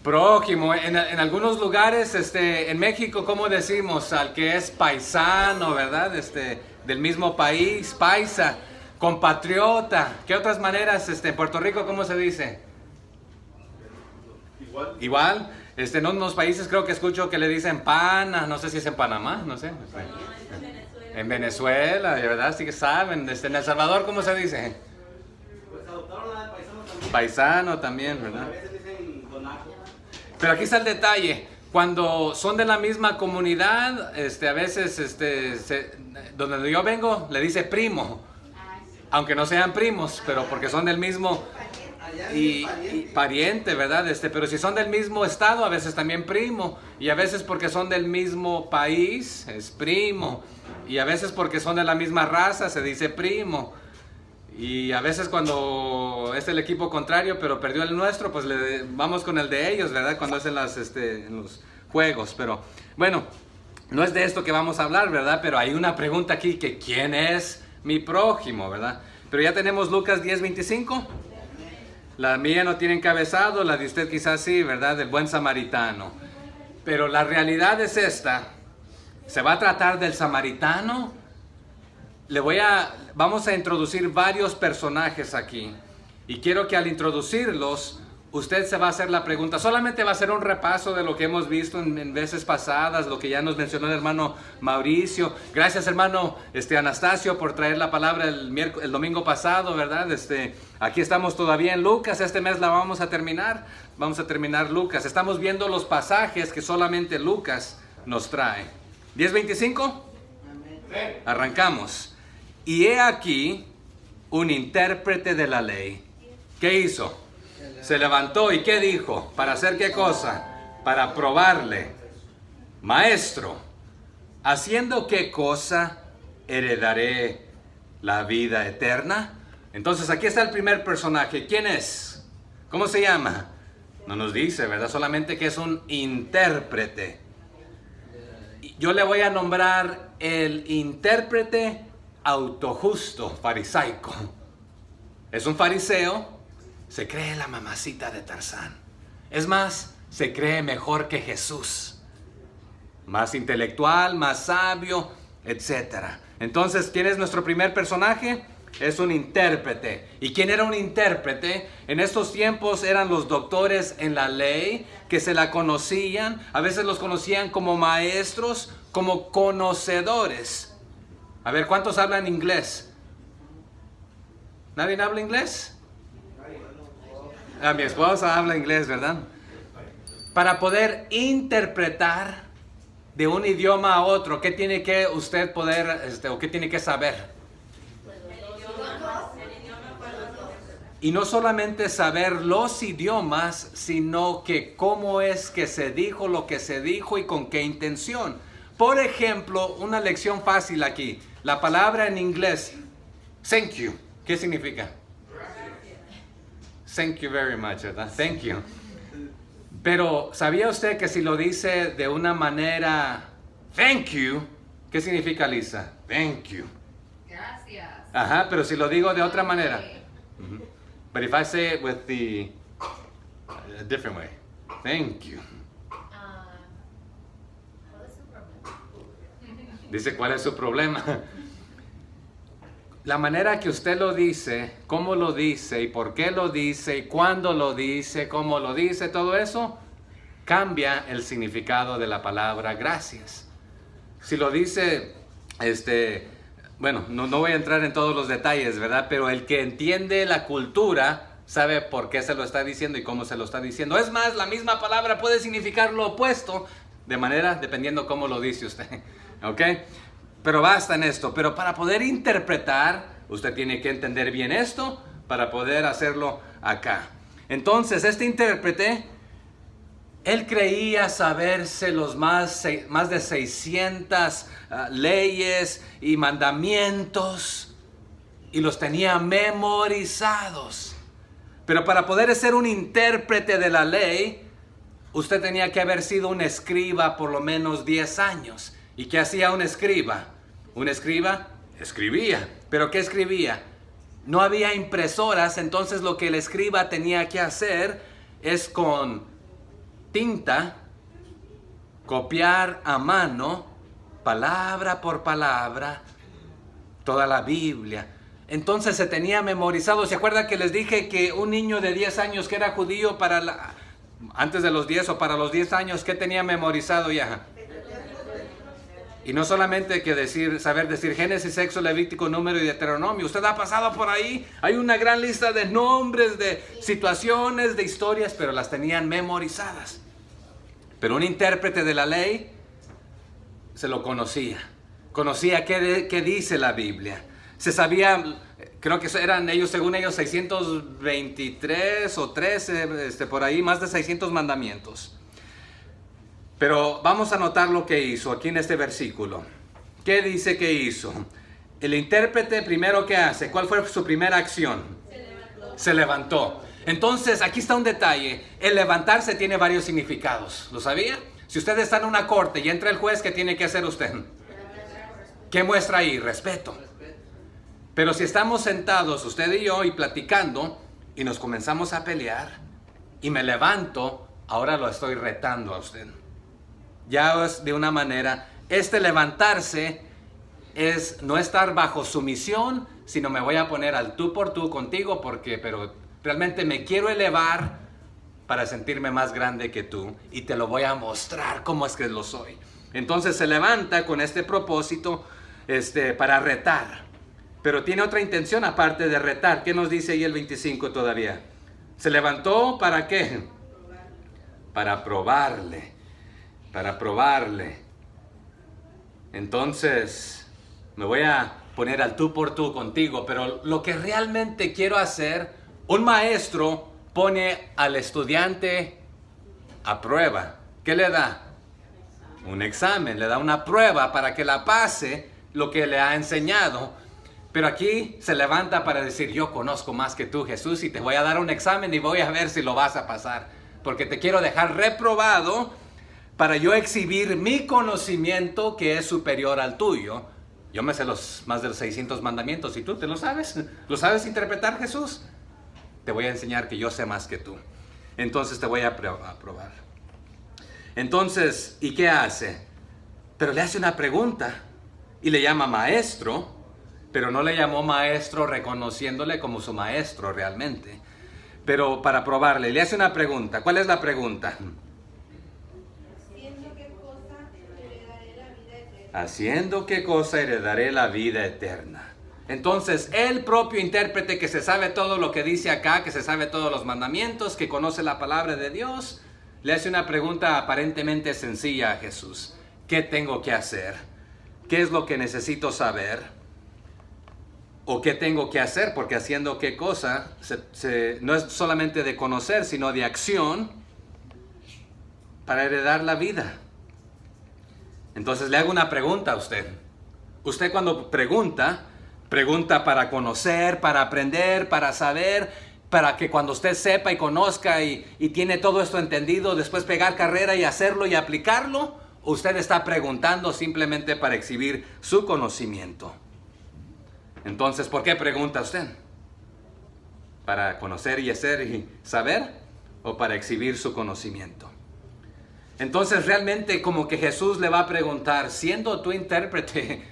Prójimo. En algunos lugares, en México, ¿cómo decimos? Al que es paisano, ¿verdad? Del mismo país, paisa, compatriota. ¿Qué otras maneras, en Puerto Rico, cómo se dice? Igual. En unos países creo que escucho que le dicen pana, no sé si es en Panamá, no sé. En Venezuela, de verdad, sí que saben. En El Salvador, ¿cómo se dice? Pues adoptaron la de paisano también. Paisano también, ¿verdad? A veces dicen donaco. Pero aquí está el detalle. Cuando son de la misma comunidad, a veces, donde yo vengo, le dice primo. Aunque no sean primos, pero porque son del mismo y pariente, ¿verdad? Pero si son del mismo estado, a veces también primo. Y a veces porque son del mismo país, es primo. Y a veces porque son de la misma raza, se dice primo. Y a veces cuando es el equipo contrario, pero perdió el nuestro, pues vamos con el de ellos, ¿verdad? Cuando es en los juegos. Pero bueno, no es de esto que vamos a hablar, ¿verdad? Pero hay una pregunta aquí, que ¿quién es mi prójimo, verdad? Pero ya tenemos Lucas 10:25. La mía no tiene encabezado, la de usted quizás sí, ¿verdad? Del buen samaritano. Pero la realidad es esta. ¿Se va a tratar del samaritano? Vamos a introducir varios personajes aquí. Y quiero que al introducirlos, usted se va a hacer la pregunta. Solamente va a ser un repaso de lo que hemos visto en veces pasadas, lo que ya nos mencionó el hermano Mauricio. Gracias, hermano Anastasio, por traer la palabra el domingo pasado, ¿verdad? Aquí estamos todavía en Lucas. Este mes la vamos a terminar. Vamos a terminar Lucas. Estamos viendo los pasajes que solamente Lucas nos trae. 10:25. Arrancamos. Y he aquí un intérprete de la ley. ¿Qué hizo? Se levantó y ¿qué dijo? ¿Para hacer qué cosa? Para probarle. Maestro, ¿haciendo qué cosa heredaré la vida eterna? Entonces aquí está el primer personaje. ¿Quién es? ¿Cómo se llama? No nos dice, ¿verdad? Solamente que es un intérprete. Yo le voy a nombrar el intérprete autojusto, farisaico. Es un fariseo, se cree la mamacita de Tarzán. Es más, se cree mejor que Jesús. Más intelectual, más sabio, etc. Entonces, ¿quién es nuestro primer personaje? Es un intérprete. ¿Y quién era un intérprete? En estos tiempos eran los doctores en la ley que se la conocían. A veces los conocían como maestros, como conocedores. A ver, ¿cuántos hablan inglés? ¿Nadie habla inglés? Mi esposa habla inglés, ¿verdad? Para poder interpretar de un idioma a otro, ¿qué tiene que usted poder, o qué tiene que saber? Y no solamente saber los idiomas, sino que cómo es que se dijo lo que se dijo y con qué intención. Por ejemplo, una lección fácil aquí. La palabra en inglés, thank you, ¿qué significa? Thank you very much, ¿verdad? Thank you. Pero, ¿sabía usted que si lo dice de una manera, thank you, ¿qué significa, Lisa? Thank you. Gracias. Ajá, pero si lo digo de otra manera. But if I say it with a different way, thank you. ¿Cuál es su problema? Dice, ¿cuál es su problema? La manera que usted lo dice, cómo lo dice, y por qué lo dice, y cuándo lo dice, cómo lo dice, todo eso cambia el significado de la palabra gracias. Si lo dice, bueno, no voy a entrar en todos los detalles, ¿verdad? Pero el que entiende la cultura sabe por qué se lo está diciendo y cómo se lo está diciendo. Es más, la misma palabra puede significar lo opuesto, dependiendo cómo lo dice usted, ¿ok? Pero basta en esto. Pero para poder interpretar, usted tiene que entender bien esto para poder hacerlo acá. Entonces, este intérprete, él creía saberse los más de 600 leyes y mandamientos y los tenía memorizados. Pero para poder ser un intérprete de la ley, usted tenía que haber sido un escriba por lo menos 10 años. ¿Y qué hacía un escriba? Un escriba escribía. ¿Pero qué escribía? No había impresoras, entonces lo que el escriba tenía que hacer es con tinta, copiar a mano, palabra por palabra, toda la Biblia. Entonces se tenía memorizado. ¿Se acuerdan que les dije que un niño de 10 años que era judío antes de los 10 o para los 10 años, ¿qué tenía memorizado ya? Y no solamente que saber decir Génesis, Éxodo, Levítico, Número y Deuteronomio. Usted ha pasado por ahí. Hay una gran lista de nombres, de situaciones, de historias, pero las tenían memorizadas. Pero un intérprete de la ley se lo conocía. Conocía qué dice la Biblia. Se sabía, creo que eran ellos, según ellos, 623 o 13, por ahí, más de 600 mandamientos. Pero vamos a notar lo que hizo aquí en este versículo. ¿Qué dice que hizo? El intérprete primero, ¿qué hace? ¿Cuál fue su primera acción? Se levantó. Entonces, aquí está un detalle. El levantarse tiene varios significados. ¿Lo sabía? Si usted está en una corte y entra el juez, ¿qué tiene que hacer usted? ¿Qué muestra ahí? Respeto. Pero si estamos sentados, usted y yo, y platicando, y nos comenzamos a pelear, y me levanto, ahora lo estoy retando a usted. Ya es de una manera, levantarse es no estar bajo sumisión, sino me voy a poner al tú por tú contigo, pero realmente me quiero elevar para sentirme más grande que tú, y te lo voy a mostrar cómo es que lo soy. Entonces se levanta con este propósito, para retar. Pero tiene otra intención aparte de retar. ¿Qué nos dice ahí el 25 todavía? ¿Se levantó para qué? Para probarle. Para probarle. Entonces, me voy a poner al tú por tú contigo. Pero lo que realmente quiero hacer, un maestro pone al estudiante a prueba. ¿Qué le da? Un examen. Le da una prueba para que la pase lo que le ha enseñado. Pero aquí se levanta para decir, yo conozco más que tú, Jesús, y te voy a dar un examen y voy a ver si lo vas a pasar. Porque te quiero dejar reprobado para yo exhibir mi conocimiento que es superior al tuyo. Yo me sé más de los 600 mandamientos y tú te lo sabes. ¿Lo sabes interpretar, Jesús? Te voy a enseñar que yo sé más que tú. Entonces te voy a probar. Entonces, ¿y qué hace? Pero le hace una pregunta y le llama maestro. Pero no le llamó maestro reconociéndole como su maestro realmente. Pero para probarle, le hace una pregunta. ¿Cuál es la pregunta? ¿Haciendo qué cosa heredaré la vida eterna? Entonces, el propio intérprete que se sabe todo lo que dice acá, que se sabe todos los mandamientos, que conoce la palabra de Dios, le hace una pregunta aparentemente sencilla a Jesús. ¿Qué tengo que hacer? ¿Qué es lo que necesito saber? ¿O qué tengo que hacer? Porque haciendo qué cosa no es solamente de conocer, sino de acción para heredar la vida. Entonces le hago una pregunta a usted. Usted cuando pregunta para conocer, para aprender, para saber, para que cuando usted sepa y conozca y tiene todo esto entendido, después pegar carrera y hacerlo y aplicarlo, ¿o usted está preguntando simplemente para exhibir su conocimiento? Entonces, ¿por qué pregunta usted? ¿Para conocer y hacer y saber? ¿O para exhibir su conocimiento? Entonces, realmente como que Jesús le va a preguntar, siendo tu intérprete,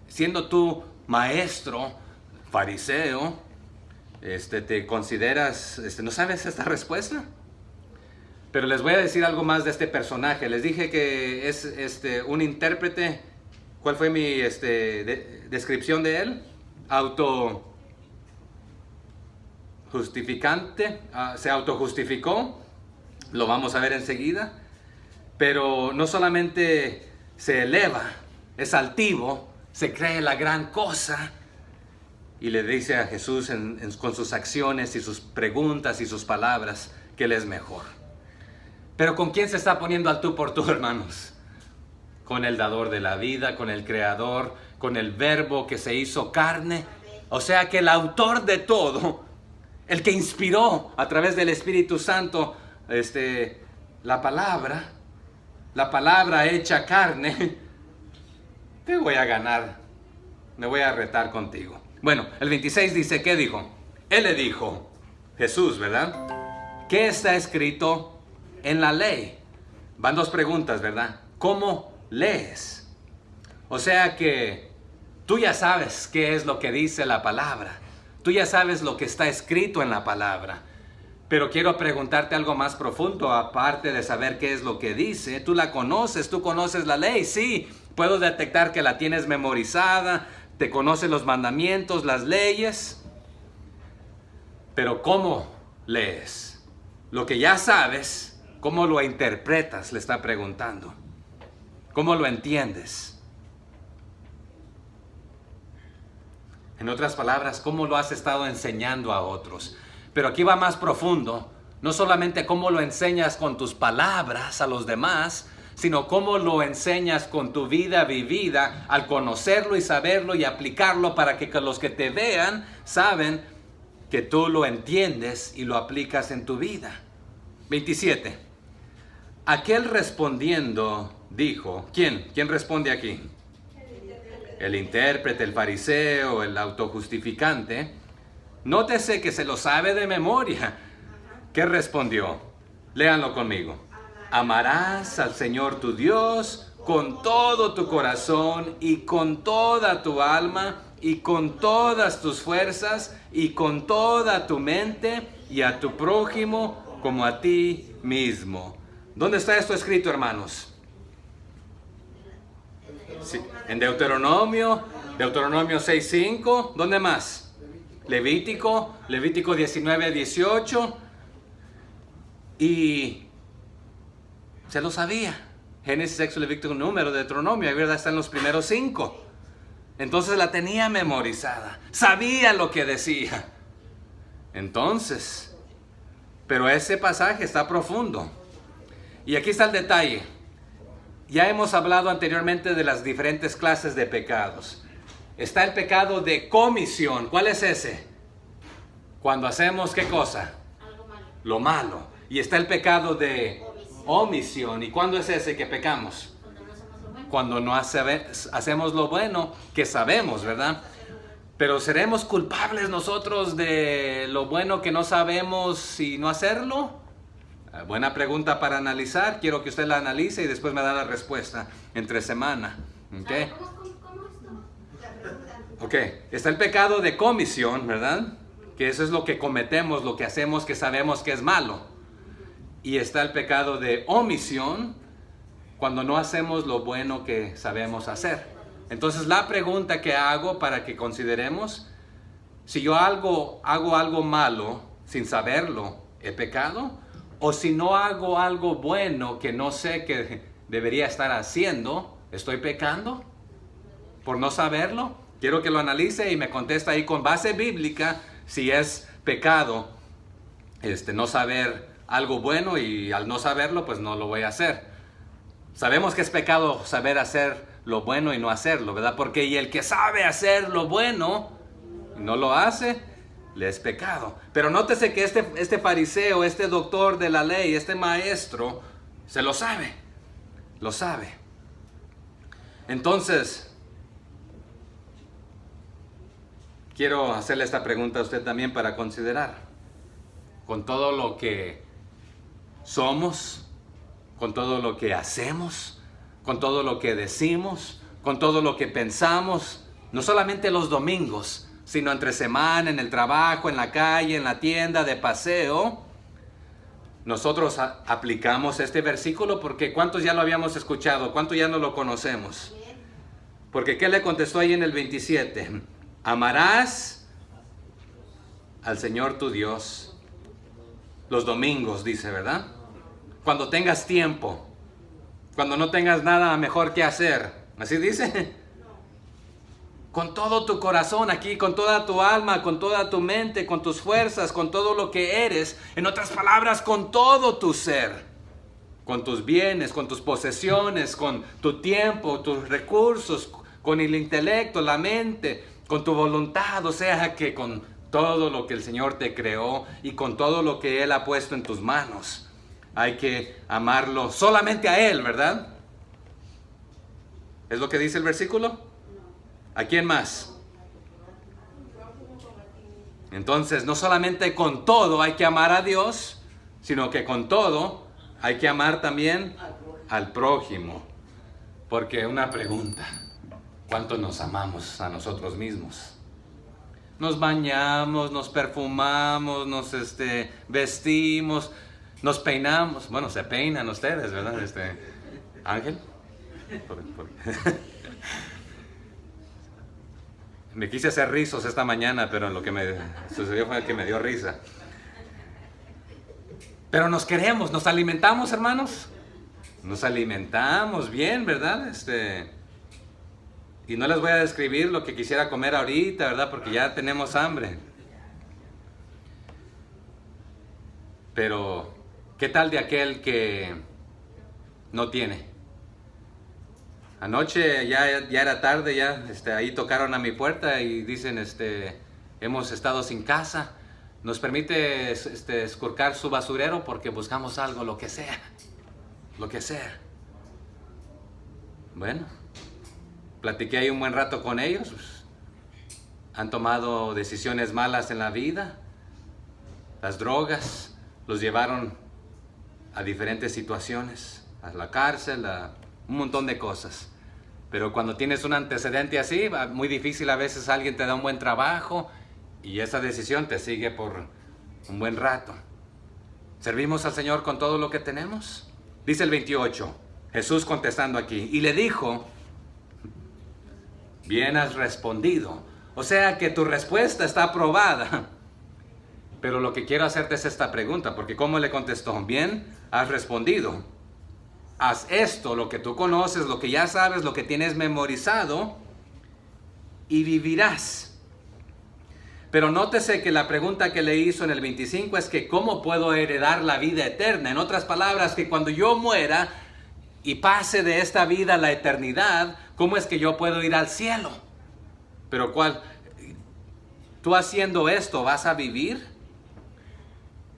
siendo tu maestro, fariseo, ¿te consideras, no sabes esta respuesta? Pero les voy a decir algo más de este personaje. Les dije que es un intérprete. ¿Cuál fue mi descripción de él? Autojustificante, se autojustificó, lo vamos a ver enseguida, pero no solamente se eleva, es altivo, se cree la gran cosa y le dice a Jesús con sus acciones y sus preguntas y sus palabras que Él es mejor. Pero ¿con quién se está poniendo al tú por tú, hermanos? Con el dador de la vida, con el creador, con el verbo que se hizo carne. O sea que el autor de todo, el que inspiró a través del Espíritu Santo la palabra hecha carne, te voy a ganar, me voy a retar contigo. Bueno, el 26 dice, ¿qué dijo? Él le dijo, Jesús, ¿verdad? ¿Qué está escrito en la ley? van dos preguntas, ¿verdad? ¿Cómo lees? O sea que tú ya sabes qué es lo que dice la palabra. Tú ya sabes lo que está escrito en la palabra. Pero quiero preguntarte algo más profundo, aparte de saber qué es lo que dice. Tú la conoces, tú conoces la ley, sí. Puedo detectar que la tienes memorizada, te conoces los mandamientos, las leyes. Pero ¿cómo lees? Lo que ya sabes, ¿cómo lo interpretas? Le está preguntando. ¿Cómo lo entiendes? En otras palabras, ¿cómo lo has estado enseñando a otros? Pero aquí va más profundo, no solamente cómo lo enseñas con tus palabras a los demás, sino cómo lo enseñas con tu vida vivida al conocerlo y saberlo y aplicarlo para que los que te vean saben que tú lo entiendes y lo aplicas en tu vida. 27. Aquel respondiendo dijo, ¿quién? ¿Quién responde aquí? El intérprete, el fariseo, el autojustificante. Nótese que se lo sabe de memoria. ¿Qué respondió? Léanlo conmigo. Amarás al Señor tu Dios con todo tu corazón y con toda tu alma y con todas tus fuerzas y con toda tu mente y a tu prójimo como a ti mismo. ¿Dónde está esto escrito, hermanos? Sí, en Deuteronomio 6:5. ¿Dónde más? Levítico 19:18. Y se lo sabía. Génesis, Éxodo, Levítico, Número, Deuteronomio, ahí verdad están los primeros 5. Entonces la tenía memorizada. Sabía lo que decía. Entonces, pero ese pasaje está profundo. Y aquí está el detalle. Ya hemos hablado anteriormente de las diferentes clases de pecados. Está el pecado de comisión. ¿Cuál es ese? Cuando hacemos ¿qué cosa? Algo malo. Lo malo. Y está el pecado de omisión. ¿Y cuándo es ese que pecamos? Cuando no hacemos lo bueno. Cuando no hacemos lo bueno que sabemos, ¿verdad? Pero ¿seremos culpables nosotros de lo bueno que no sabemos y no hacerlo? Buena pregunta para analizar. Quiero que usted la analice y después me da la respuesta entre semana. ¿Okay? ¿Cómo esto? La pregunta. Ok, está el pecado de comisión, ¿verdad? Que eso es lo que cometemos, lo que hacemos que sabemos que es malo. Y está el pecado de omisión, cuando no hacemos lo bueno que sabemos hacer. Entonces la pregunta que hago para que consideremos, si yo hago algo malo sin saberlo, ¿he pecado? O si no hago algo bueno que no sé que debería estar haciendo, ¿estoy pecando? ¿Por no saberlo? Quiero que lo analice y me conteste ahí con base bíblica si es pecado no saber algo bueno, y al no saberlo pues no lo voy a hacer. Sabemos que es pecado saber hacer lo bueno y no hacerlo, ¿verdad? Porque y el que sabe hacer lo bueno y no lo hace, le es pecado. Pero nótese que este fariseo, este doctor de la ley, este maestro, se lo sabe. Lo sabe. Entonces, quiero hacerle esta pregunta a usted también para considerar. Con todo lo que somos, con todo lo que hacemos, con todo lo que decimos, con todo lo que pensamos, no solamente los domingos, sino entre semana, en el trabajo, en la calle, en la tienda, de paseo, nosotros aplicamos este versículo, porque ¿cuántos ya lo habíamos escuchado? ¿Cuántos ya no lo conocemos? Porque ¿qué le contestó ahí en el 27? Amarás al Señor tu Dios los domingos, dice, ¿verdad? Cuando tengas tiempo, cuando no tengas nada mejor que hacer, ¿así dice? Con todo tu corazón aquí, con toda tu alma, con toda tu mente, con tus fuerzas, con todo lo que eres. En otras palabras, con todo tu ser. Con tus bienes, con tus posesiones, con tu tiempo, tus recursos, con el intelecto, la mente, con tu voluntad. O sea que con todo lo que el Señor te creó y con todo lo que Él ha puesto en tus manos. Hay que amarlo solamente a Él, ¿verdad? ¿Es lo que dice el versículo? ¿A quién más? Entonces, no solamente con todo hay que amar a Dios, sino que con todo hay que amar también al prójimo. Porque una pregunta, ¿cuánto nos amamos a nosotros mismos? Nos bañamos, nos perfumamos, nos vestimos, nos peinamos. Bueno, se peinan ustedes, ¿verdad? Ángel. Me quise hacer rizos esta mañana, pero lo que me sucedió fue que me dio risa. Pero nos queremos, nos alimentamos, hermanos. Nos alimentamos bien, ¿verdad? Y no les voy a describir lo que quisiera comer ahorita, ¿verdad? Porque ya tenemos hambre. Pero, ¿qué tal de aquel que no tiene? Anoche ya era tarde, ya ahí tocaron a mi puerta y dicen, hemos estado sin casa. Nos permite esculcar su basurero porque buscamos algo, lo que sea. Lo que sea. Bueno, platiqué ahí un buen rato con ellos. Pues, han tomado decisiones malas en la vida. Las drogas los llevaron a diferentes situaciones, a la cárcel, a un montón de cosas. Pero cuando tienes un antecedente así, muy difícil a veces alguien te da un buen trabajo y esa decisión te sigue por un buen rato. ¿Servimos al Señor con todo lo que tenemos? Dice el 28, Jesús contestando aquí, y le dijo, bien has respondido. O sea que tu respuesta está aprobada. Pero lo que quiero hacerte es esta pregunta, porque ¿cómo le contestó? Bien has respondido. Haz esto, lo que tú conoces, lo que ya sabes, lo que tienes memorizado, y vivirás. Pero nótese que la pregunta que le hizo en el 25 es que ¿cómo puedo heredar la vida eterna? En otras palabras, que cuando yo muera y pase de esta vida a la eternidad, ¿cómo es que yo puedo ir al cielo? Pero ¿cuál? ¿Tú haciendo esto vas a vivir?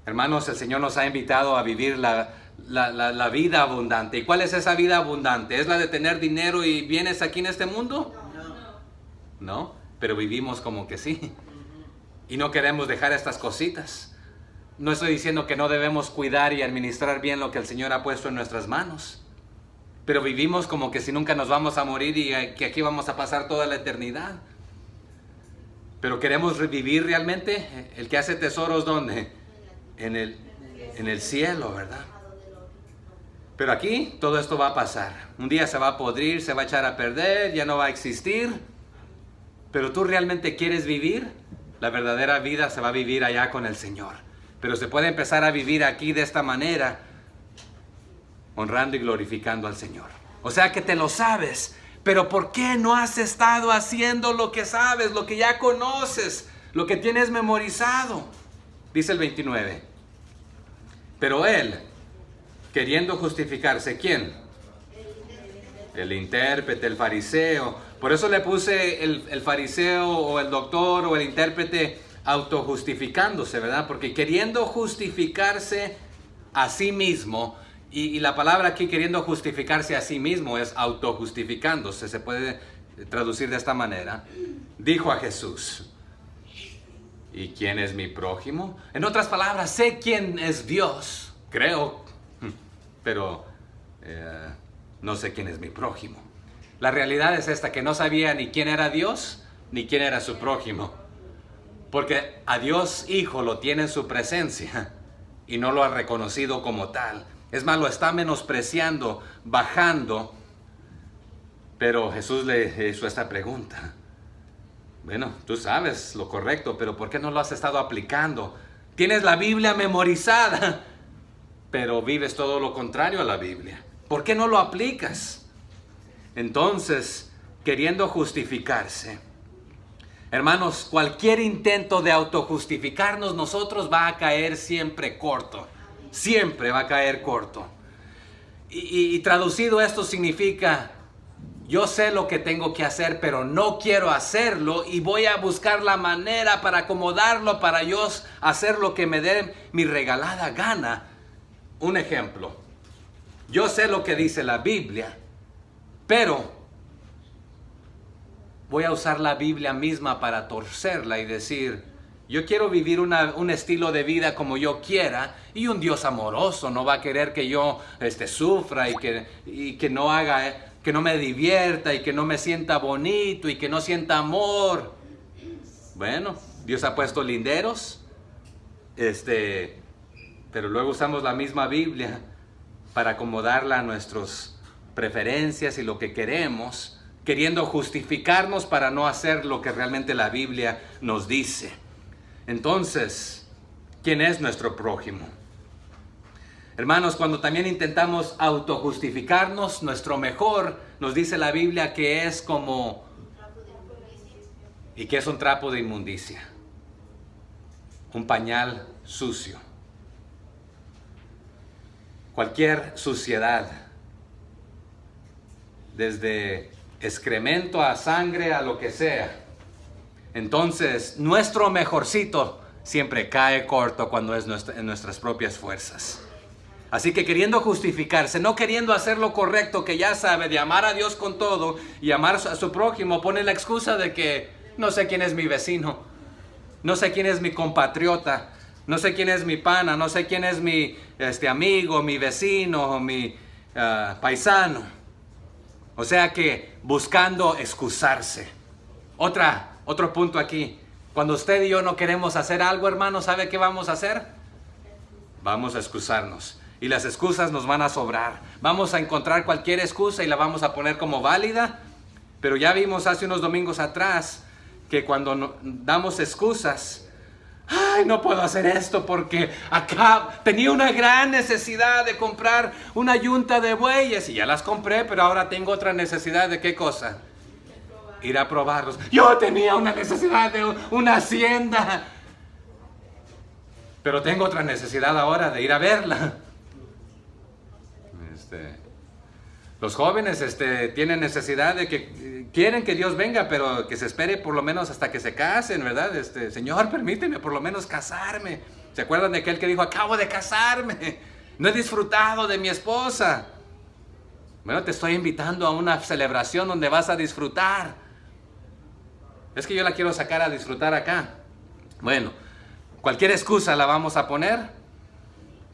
Hermanos, el Señor nos ha invitado a vivir la vida abundante. ¿Y cuál es esa vida abundante? ¿Es la de tener dinero y bienes aquí en este mundo? No, pero vivimos como que sí. Y no queremos dejar estas cositas. No estoy diciendo que no debemos cuidar y administrar bien lo que el Señor ha puesto en nuestras manos. Pero vivimos como que si nunca nos vamos a morir y que aquí vamos a pasar toda la eternidad. Pero queremos vivir realmente. El que hace tesoros, ¿dónde? En el cielo, ¿verdad? Pero aquí todo esto va a pasar. Un día se va a podrir, se va a echar a perder, ya no va a existir. Pero tú realmente quieres vivir. La verdadera vida se va a vivir allá con el Señor. Pero se puede empezar a vivir aquí de esta manera, honrando y glorificando al Señor. O sea que te lo sabes, pero ¿por qué no has estado haciendo lo que sabes, lo que ya conoces, lo que tienes memorizado? Dice el 29. Pero él, queriendo justificarse, ¿quién? El intérprete, el fariseo. Por eso le puse el fariseo o el doctor o el intérprete autojustificándose, ¿verdad? Porque queriendo justificarse a sí mismo, y la palabra aquí queriendo justificarse a sí mismo es autojustificándose, se puede traducir de esta manera, dijo a Jesús, ¿y quién es mi prójimo? En otras palabras, sé quién es Dios, creo, pero no sé quién es mi prójimo. La realidad es esta, que no sabía ni quién era Dios, ni quién era su prójimo. Porque a Dios Hijo lo tiene en su presencia y no lo ha reconocido como tal. Es más, lo está menospreciando, bajando. Pero Jesús le hizo esta pregunta. Bueno, tú sabes lo correcto, pero ¿por qué no lo has estado aplicando? Tienes la Biblia memorizada, pero vives todo lo contrario a la Biblia. ¿Por qué no lo aplicas? Entonces, queriendo justificarse, hermanos, cualquier intento de autojustificarnos nosotros va a caer siempre corto. Siempre va a caer corto. Y traducido esto significa, yo sé lo que tengo que hacer, pero no quiero hacerlo y voy a buscar la manera para acomodarlo, para yo hacer lo que me dé mi regalada gana. Un ejemplo. Yo sé lo que dice la Biblia, pero voy a usar la Biblia misma para torcerla y decir, Yo quiero vivir un estilo de vida como yo quiera, y un Dios amoroso no va a querer que yo sufra y que no haga, que no me divierta y que no me sienta bonito y que no sienta amor. Bueno, Dios ha puesto linderos, pero luego usamos la misma Biblia para acomodarla a nuestras preferencias y lo que queremos, queriendo justificarnos para no hacer lo que realmente la Biblia nos dice. Entonces, ¿quién es nuestro prójimo? Hermanos, cuando también intentamos autojustificarnos, nuestro mejor, nos dice la Biblia que es como... ¿Y qué es un trapo de inmundicia? Un pañal sucio. Cualquier suciedad, desde excremento a sangre a lo que sea. Entonces, nuestro mejorcito siempre cae corto cuando es en nuestras propias fuerzas. Así que queriendo justificarse, no queriendo hacer lo correcto, que ya sabe, de amar a Dios con todo y amar a su prójimo, pone la excusa de que no sé quién es mi vecino, no sé quién es mi compatriota, no sé quién es mi pana, no sé quién es mi amigo, mi vecino, mi paisano. O sea que buscando excusarse. Otro punto aquí. Cuando usted y yo no queremos hacer algo, hermano, ¿sabe qué vamos a hacer? Vamos a excusarnos. Y las excusas nos van a sobrar. Vamos a encontrar cualquier excusa y la vamos a poner como válida. Pero ya vimos hace unos domingos atrás que cuando damos excusas, ay, no puedo hacer esto porque acá tenía una gran necesidad de comprar una yunta de bueyes y ya las compré, pero ahora tengo otra necesidad. ¿De qué cosa? Ir a probarlos. Yo tenía una necesidad de una hacienda, pero tengo otra necesidad ahora de ir a verla. Los jóvenes tienen necesidad de que quieren que Dios venga, pero que se espere por lo menos hasta que se casen, ¿verdad? Señor, permíteme por lo menos casarme. ¿Se acuerdan de aquel que dijo, acabo de casarme? No he disfrutado de mi esposa. Bueno, te estoy invitando a una celebración donde vas a disfrutar. Es que yo la quiero sacar a disfrutar acá. Bueno, cualquier excusa la vamos a poner,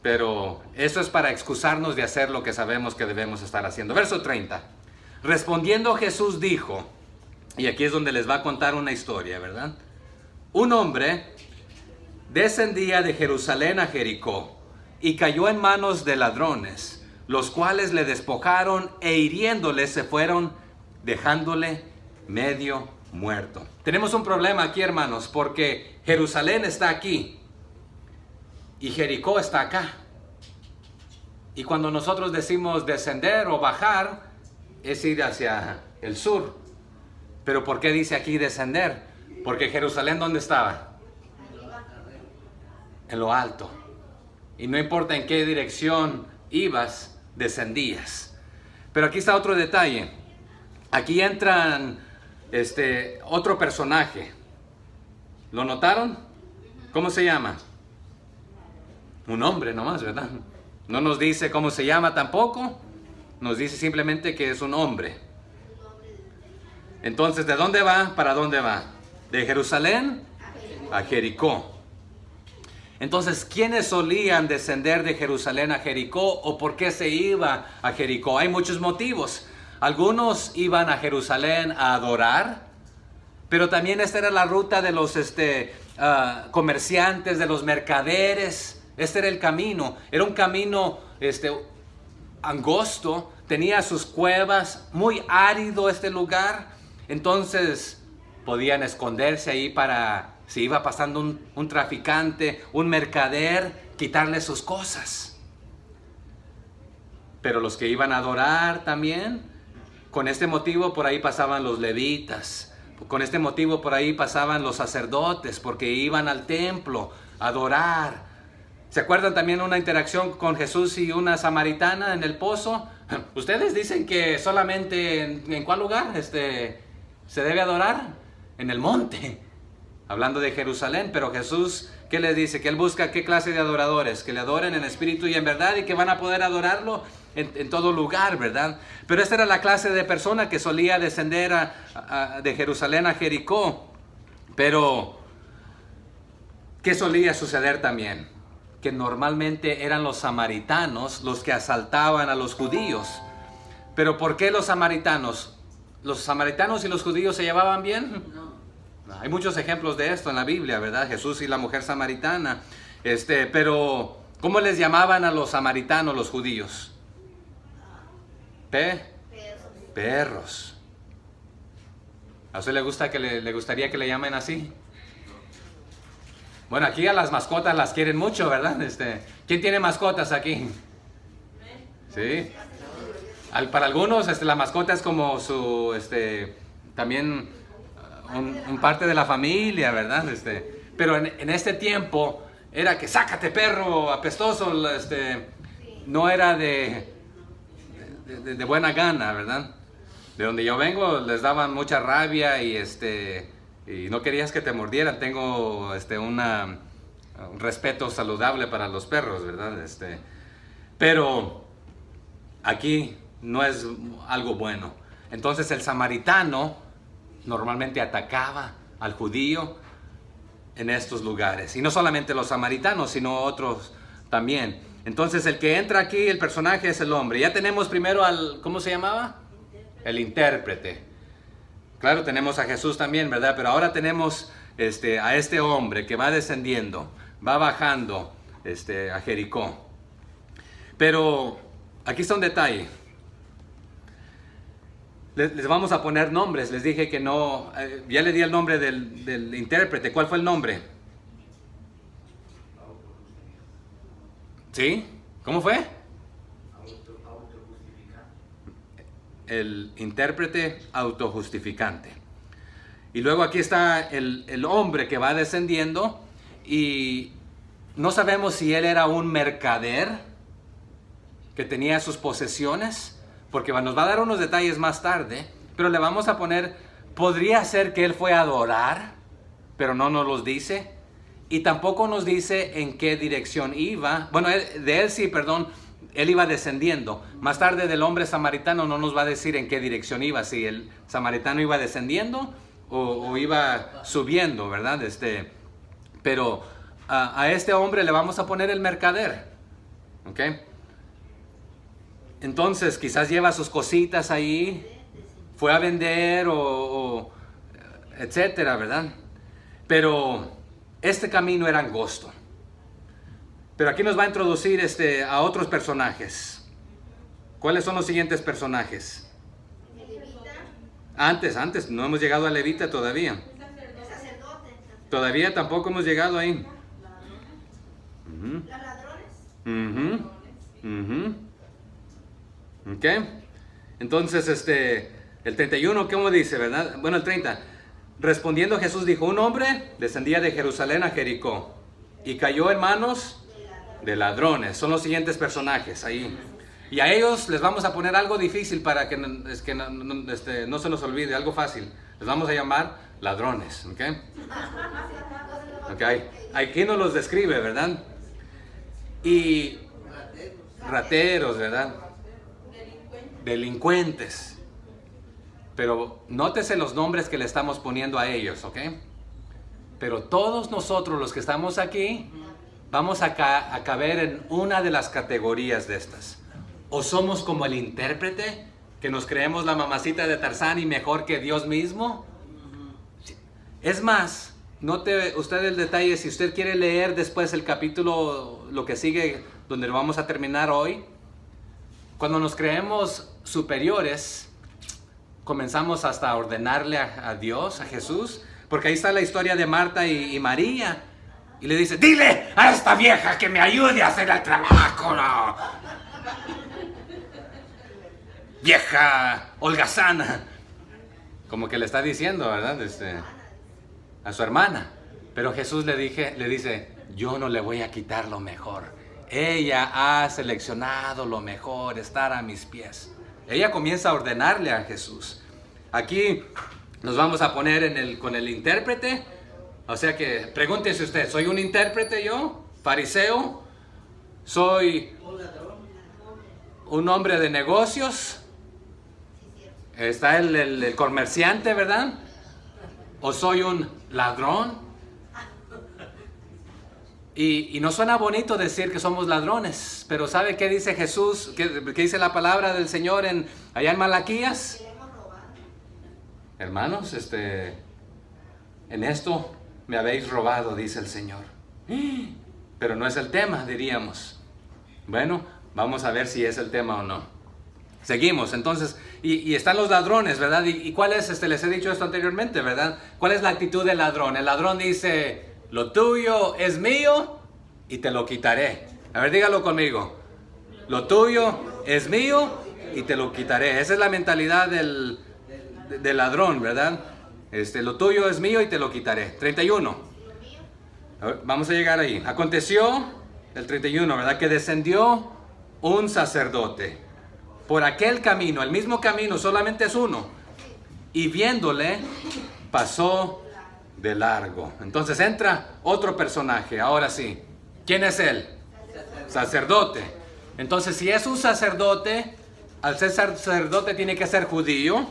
pero eso es para excusarnos de hacer lo que sabemos que debemos estar haciendo. Verso 30. Respondiendo Jesús dijo, y aquí es donde les va a contar una historia, ¿verdad? Un hombre descendía de Jerusalén a Jericó y cayó en manos de ladrones, los cuales le despojaron e hiriéndole se fueron, dejándole medio muerto. Tenemos un problema aquí, hermanos, porque Jerusalén está aquí y Jericó está acá. Y cuando nosotros decimos descender o bajar, es ir hacia el sur. Pero ¿por qué dice aquí descender? Porque Jerusalén, ¿dónde estaba? En lo alto. Y no importa en qué dirección ibas, descendías. Pero aquí está otro detalle. Aquí entran otro personaje. ¿Lo notaron? ¿Cómo se llama? Un hombre nomás, ¿verdad? No nos dice cómo se llama tampoco. Nos dice simplemente que es un hombre. Entonces, ¿de dónde va? ¿Para dónde va? De Jerusalén a Jericó. Entonces, ¿quiénes solían descender de Jerusalén a Jericó o por qué se iba a Jericó? Hay muchos motivos. Algunos iban a Jerusalén a adorar, pero también esta era la ruta de los comerciantes, de los mercaderes. Este era el camino. Era un camino angosto, tenía sus cuevas, muy árido este lugar. Entonces podían esconderse ahí para, si iba pasando un traficante, un mercader, quitarle sus cosas. Pero los que iban a adorar también, con este motivo por ahí pasaban los levitas, con este motivo por ahí pasaban los sacerdotes, porque iban al templo a adorar. ¿Se acuerdan también una interacción con Jesús y una samaritana en el pozo? Ustedes dicen que solamente ¿en cuál lugar se debe adorar? En el monte, hablando de Jerusalén. Pero Jesús, ¿qué les dice? Que Él busca qué clase de adoradores, que le adoren en espíritu y en verdad, y que van a poder adorarlo en todo lugar, ¿verdad? Pero esta era la clase de persona que solía descender de Jerusalén a Jericó. Pero ¿qué solía suceder también? Que normalmente eran los samaritanos los que asaltaban a los judíos. ¿Pero por qué los samaritanos? ¿Los samaritanos y los judíos se llevaban bien? No. Hay muchos ejemplos de esto en la Biblia, ¿verdad? Jesús y la mujer samaritana. Pero, ¿cómo les llamaban a los samaritanos los judíos? Perros. ¿A usted le gustaría que le llamen así? Bueno, aquí a las mascotas las quieren mucho, ¿verdad? ¿Quién tiene mascotas aquí? ¿Sí? Para algunos la mascota es como su, también un parte de la familia, ¿verdad? Pero en este tiempo era que sácate perro apestoso, no era de buena gana, ¿verdad? De donde yo vengo les daban mucha rabia y no querías que te mordieran. Tengo un respeto saludable para los perros, ¿verdad? Pero aquí no es algo bueno. Entonces el samaritano normalmente atacaba al judío en estos lugares. Y no solamente los samaritanos, sino otros también. Entonces el que entra aquí, el personaje es el hombre. Ya tenemos primero ¿cómo se llamaba? El intérprete. Claro, tenemos a Jesús también, ¿verdad? Pero ahora tenemos a este hombre que va descendiendo, va bajando a Jericó. Pero aquí está un detalle. Les vamos a poner nombres. Les dije que no, ya le di el nombre del intérprete. ¿Cuál fue el nombre? ¿Sí? ¿Cómo fue? El intérprete autojustificante. Y luego aquí está el hombre que va descendiendo y no sabemos si él era un mercader que tenía sus posesiones, porque nos va a dar unos detalles más tarde, pero le vamos a poner, podría ser que él fue a adorar, pero no nos los dice, y tampoco nos dice en qué dirección iba. Bueno, de él sí, perdón, él iba descendiendo. Más tarde del hombre samaritano no nos va a decir en qué dirección iba, si el samaritano iba descendiendo o iba subiendo, ¿verdad? Pero a este hombre le vamos a poner el mercader, ¿ok? Entonces quizás lleva sus cositas ahí, fue a vender o etcétera, ¿verdad? Pero este camino era angosto. Pero aquí nos va a introducir a otros personajes. ¿Cuáles son los siguientes personajes? Antes, no hemos llegado a Levita todavía. Todavía tampoco hemos llegado ahí. ¿Los ladrones? Ok. Entonces, el 31, ¿cómo dice, verdad? Bueno, el 30. Respondiendo Jesús dijo, un hombre descendía de Jerusalén a Jericó y cayó en manos de ladrones. Son los siguientes personajes ahí. Y a ellos les vamos a poner algo difícil para que no se nos olvide, algo fácil. Les vamos a llamar ladrones, ¿ok? Ok. Aquí nos los describe, ¿verdad? Y rateros, ¿verdad? Delincuentes. Pero nótese los nombres que le estamos poniendo a ellos, ¿ok? Pero todos nosotros los que estamos aquí vamos a caber en una de las categorías de estas. O somos como el intérprete, que nos creemos la mamacita de Tarzán y mejor que Dios mismo. Es más, note usted el detalle, si usted quiere leer después el capítulo, lo que sigue, donde lo vamos a terminar hoy. Cuando nos creemos superiores, comenzamos hasta a ordenarle a Dios, a Jesús, porque ahí está la historia de Marta y María. Y le dice, dile a esta vieja que me ayude a hacer el trabajo, ¿no? Vieja holgazana. Como que le está diciendo, ¿verdad? A su hermana. Pero Jesús le dice, yo no le voy a quitar lo mejor. Ella ha seleccionado lo mejor, estar a mis pies. Ella comienza a ordenarle a Jesús. Aquí nos vamos a poner con el intérprete. O sea que, pregúntese usted, ¿soy un intérprete yo? ¿Fariseo? ¿Soy un hombre de negocios? ¿Está el comerciante, verdad? ¿O soy un ladrón? Y no suena bonito decir que somos ladrones, pero ¿sabe qué dice Jesús? ¿Qué dice la palabra del Señor allá en Malaquías? Hermanos, en esto me habéis robado, dice el Señor. Pero no es el tema, diríamos. Bueno, vamos a ver si es el tema o no. Seguimos, entonces, y están los ladrones, ¿verdad? ¿Y cuál es, les he dicho esto anteriormente, ¿verdad? ¿Cuál es la actitud del ladrón? El ladrón dice, lo tuyo es mío y te lo quitaré. A ver, dígalo conmigo. Lo tuyo es mío y te lo quitaré. Esa es la mentalidad del ladrón, ¿verdad? Lo tuyo es mío y te lo quitaré. 31. A ver, vamos a llegar ahí. Aconteció, el 31, ¿verdad? Que descendió un sacerdote por aquel camino, el mismo camino, solamente es uno. Y viéndole, pasó de largo. Entonces entra otro personaje, ahora sí. ¿Quién es él? Sacerdote. Entonces, si es un sacerdote, al ser sacerdote tiene que ser judío.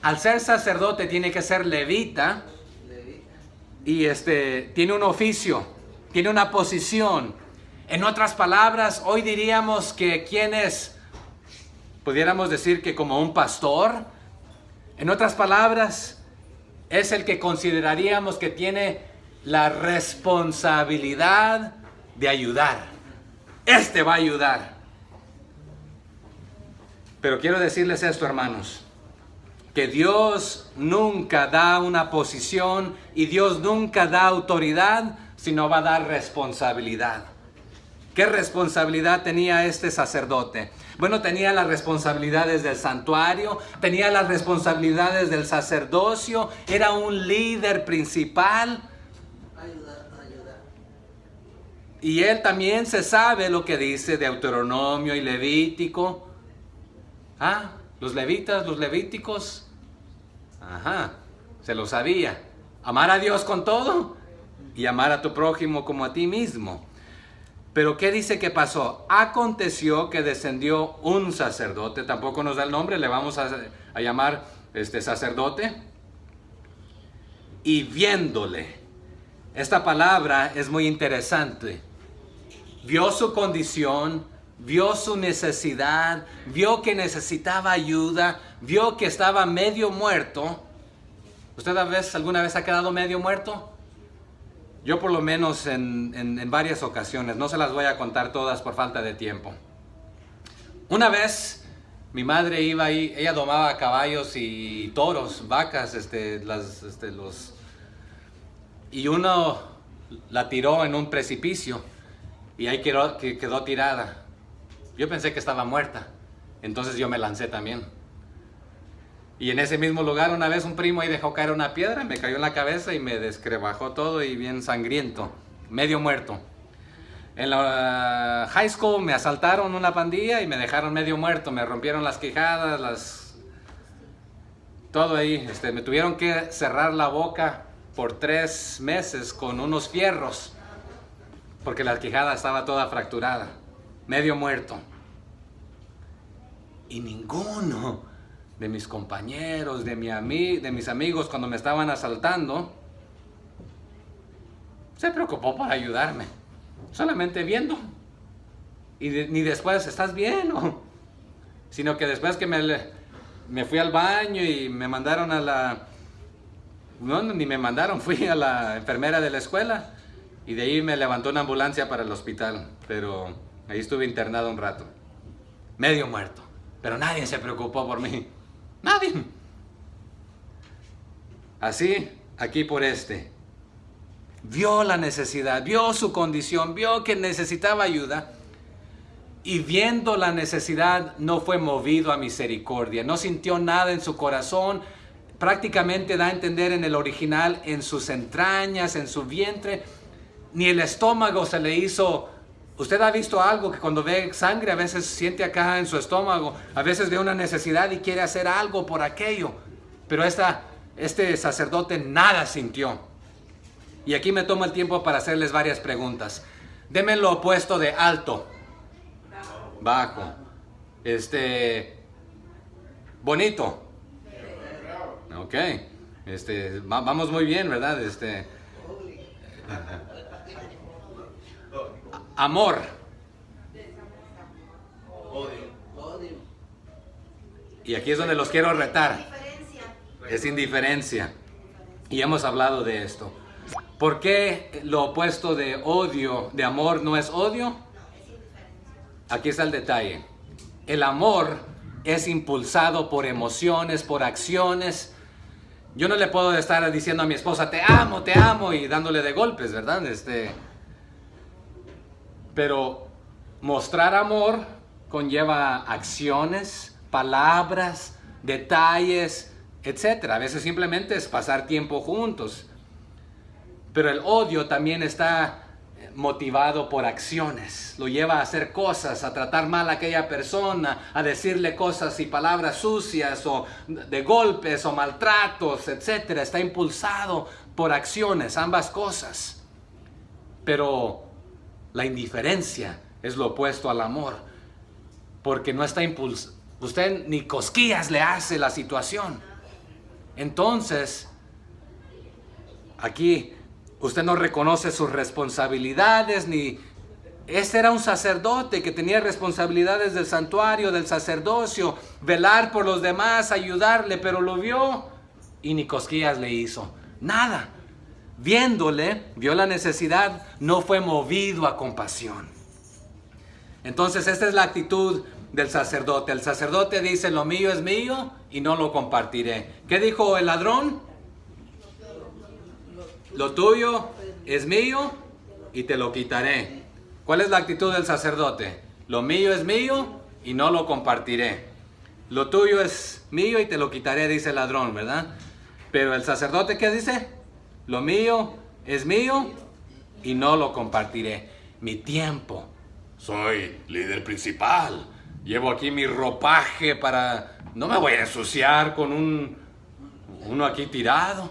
Al ser sacerdote tiene que ser levita. Y tiene un oficio, tiene una posición. En otras palabras, hoy diríamos que ¿quién es? Pudiéramos decir que como un pastor. En otras palabras, es el que consideraríamos que tiene la responsabilidad de ayudar. Va a ayudar. Pero quiero decirles esto, hermanos, que Dios nunca da una posición y Dios nunca da autoridad, sino va a dar responsabilidad. ¿Qué responsabilidad tenía este sacerdote? Bueno, tenía las responsabilidades del santuario, tenía las responsabilidades del sacerdocio, era un líder principal. Ayudar. Y él también se sabe lo que dice Deuteronomio y Levítico. Los levitas, los levíticos. Se lo sabía. Amar a Dios con todo y amar a tu prójimo como a ti mismo. Pero ¿qué dice que pasó? Aconteció que descendió un sacerdote, tampoco nos da el nombre, le vamos a llamar sacerdote. Y viéndole, esta palabra es muy interesante. Vio su condición, vio su necesidad, vio que necesitaba ayuda, vio que estaba medio muerto. ¿Usted alguna vez ha quedado medio muerto? Yo por lo menos en varias ocasiones, no se las voy a contar todas por falta de tiempo. Una vez mi madre iba ahí, ella domaba caballos y toros, vacas, y uno la tiró en un precipicio y ahí quedó tirada. Yo pensé que estaba muerta, entonces yo me lancé también. Y en ese mismo lugar una vez un primo ahí dejó caer una piedra, me cayó en la cabeza y me descrebajó todo y bien sangriento, medio muerto. En la high school me asaltaron una pandilla y me dejaron medio muerto, me rompieron las quijadas, todo ahí. Me tuvieron que cerrar la boca por 3 meses con unos fierros, porque la quijada estaba toda fracturada, medio muerto. Y ninguno de mis compañeros, de mis amigos cuando me estaban asaltando, se preocupó por ayudarme, solamente viendo. Y ni después, ¿estás bien? Sino que después que me fui al baño y me mandaron ni me mandaron, fui a la enfermera de la escuela y de ahí me levantó una ambulancia para el hospital, pero ahí estuve internado un rato, medio muerto, pero nadie se preocupó por mí. Nadie. Así, aquí por vio la necesidad, vio su condición, vio que necesitaba ayuda y viendo la necesidad no fue movido a misericordia, no sintió nada en su corazón, prácticamente da a entender en el original, en sus entrañas, en su vientre, ni el estómago se le hizo. ¿Usted ha visto algo que cuando ve sangre a veces siente acá en su estómago? A veces ve una necesidad y quiere hacer algo por aquello. Pero este sacerdote nada sintió. Y aquí me tomo el tiempo para hacerles varias preguntas. Deme lo opuesto de alto. Bajo. Bonito. Ok. Vamos muy bien, ¿verdad? Amor. Odio. Y aquí es donde los quiero retar. Diferencia. Es indiferencia. Y hemos hablado de esto. ¿Por qué lo opuesto de odio, de amor, no es odio? Aquí está el detalle. El amor es impulsado por emociones, por acciones. Yo no le puedo estar diciendo a mi esposa, te amo, y dándole de golpes, ¿verdad? Pero mostrar amor conlleva acciones, palabras, detalles, etc. A veces simplemente es pasar tiempo juntos. Pero el odio también está motivado por acciones. Lo lleva a hacer cosas, a tratar mal a aquella persona, a decirle cosas y palabras sucias o de golpes o maltratos, etc. Está impulsado por acciones, ambas cosas. Pero la indiferencia es lo opuesto al amor, porque no está impulsado. Usted ni cosquillas le hace la situación. Entonces, aquí usted no reconoce sus responsabilidades, ni... Este era un sacerdote que tenía responsabilidades del santuario, del sacerdocio, velar por los demás, ayudarle, pero lo vio y ni cosquillas le hizo. Nada. Viéndole, vio la necesidad, no fue movido a compasión. Entonces, esta es la actitud del sacerdote. El sacerdote dice, lo mío es mío y no lo compartiré. ¿Qué dijo el ladrón? Lo tuyo es mío y te lo quitaré. ¿Cuál es la actitud del sacerdote? Lo mío es mío y no lo compartiré. Lo tuyo es mío y te lo quitaré, dice el ladrón, ¿verdad? Pero el sacerdote, ¿qué dice? Lo mío es mío y no lo compartiré. Mi tiempo. Soy líder principal. Llevo aquí mi ropaje para... No me voy a ensuciar con uno aquí tirado.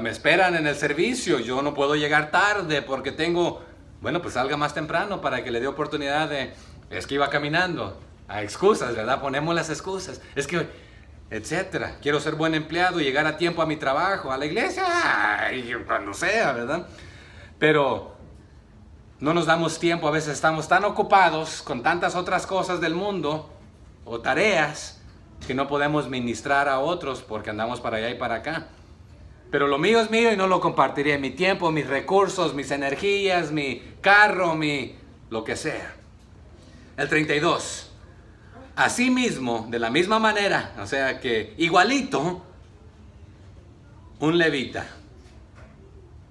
Me esperan en el servicio, yo no puedo llegar tarde porque tengo... Bueno, pues salga más temprano para que le dé oportunidad de... Es que iba caminando. A excusas, ¿verdad? Ponemos las excusas. Es que, etcétera. Quiero ser buen empleado y llegar a tiempo a mi trabajo, a la iglesia, y cuando sea, ¿verdad? Pero no nos damos tiempo. A veces estamos tan ocupados con tantas otras cosas del mundo o tareas que no podemos ministrar a otros porque andamos para allá y para acá. Pero lo mío es mío y no lo compartiré. Mi tiempo, mis recursos, mis energías, mi carro, lo que sea. El 32. Asimismo, de la misma manera, o sea que igualito, un levita,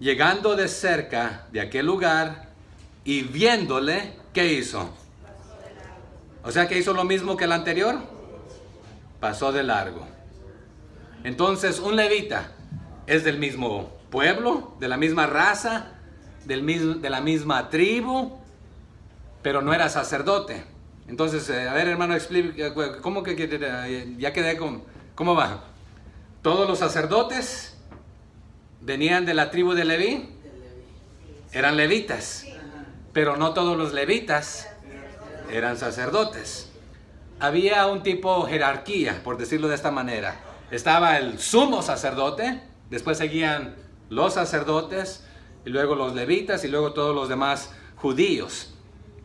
llegando de cerca de aquel lugar y viéndole, ¿qué hizo? O sea que hizo lo mismo que el anterior. Pasó de largo. Entonces, un levita es del mismo pueblo, de la misma raza, de la misma tribu, pero no era sacerdote. Entonces, a ver, hermano, explique, ¿cómo que ya quedé con... ¿Cómo va? Todos los sacerdotes venían de la tribu de Leví, eran levitas, pero no todos los levitas eran sacerdotes. Había un tipo jerarquía, por decirlo de esta manera. Estaba el sumo sacerdote, después seguían los sacerdotes, y luego los levitas, y luego todos los demás judíos.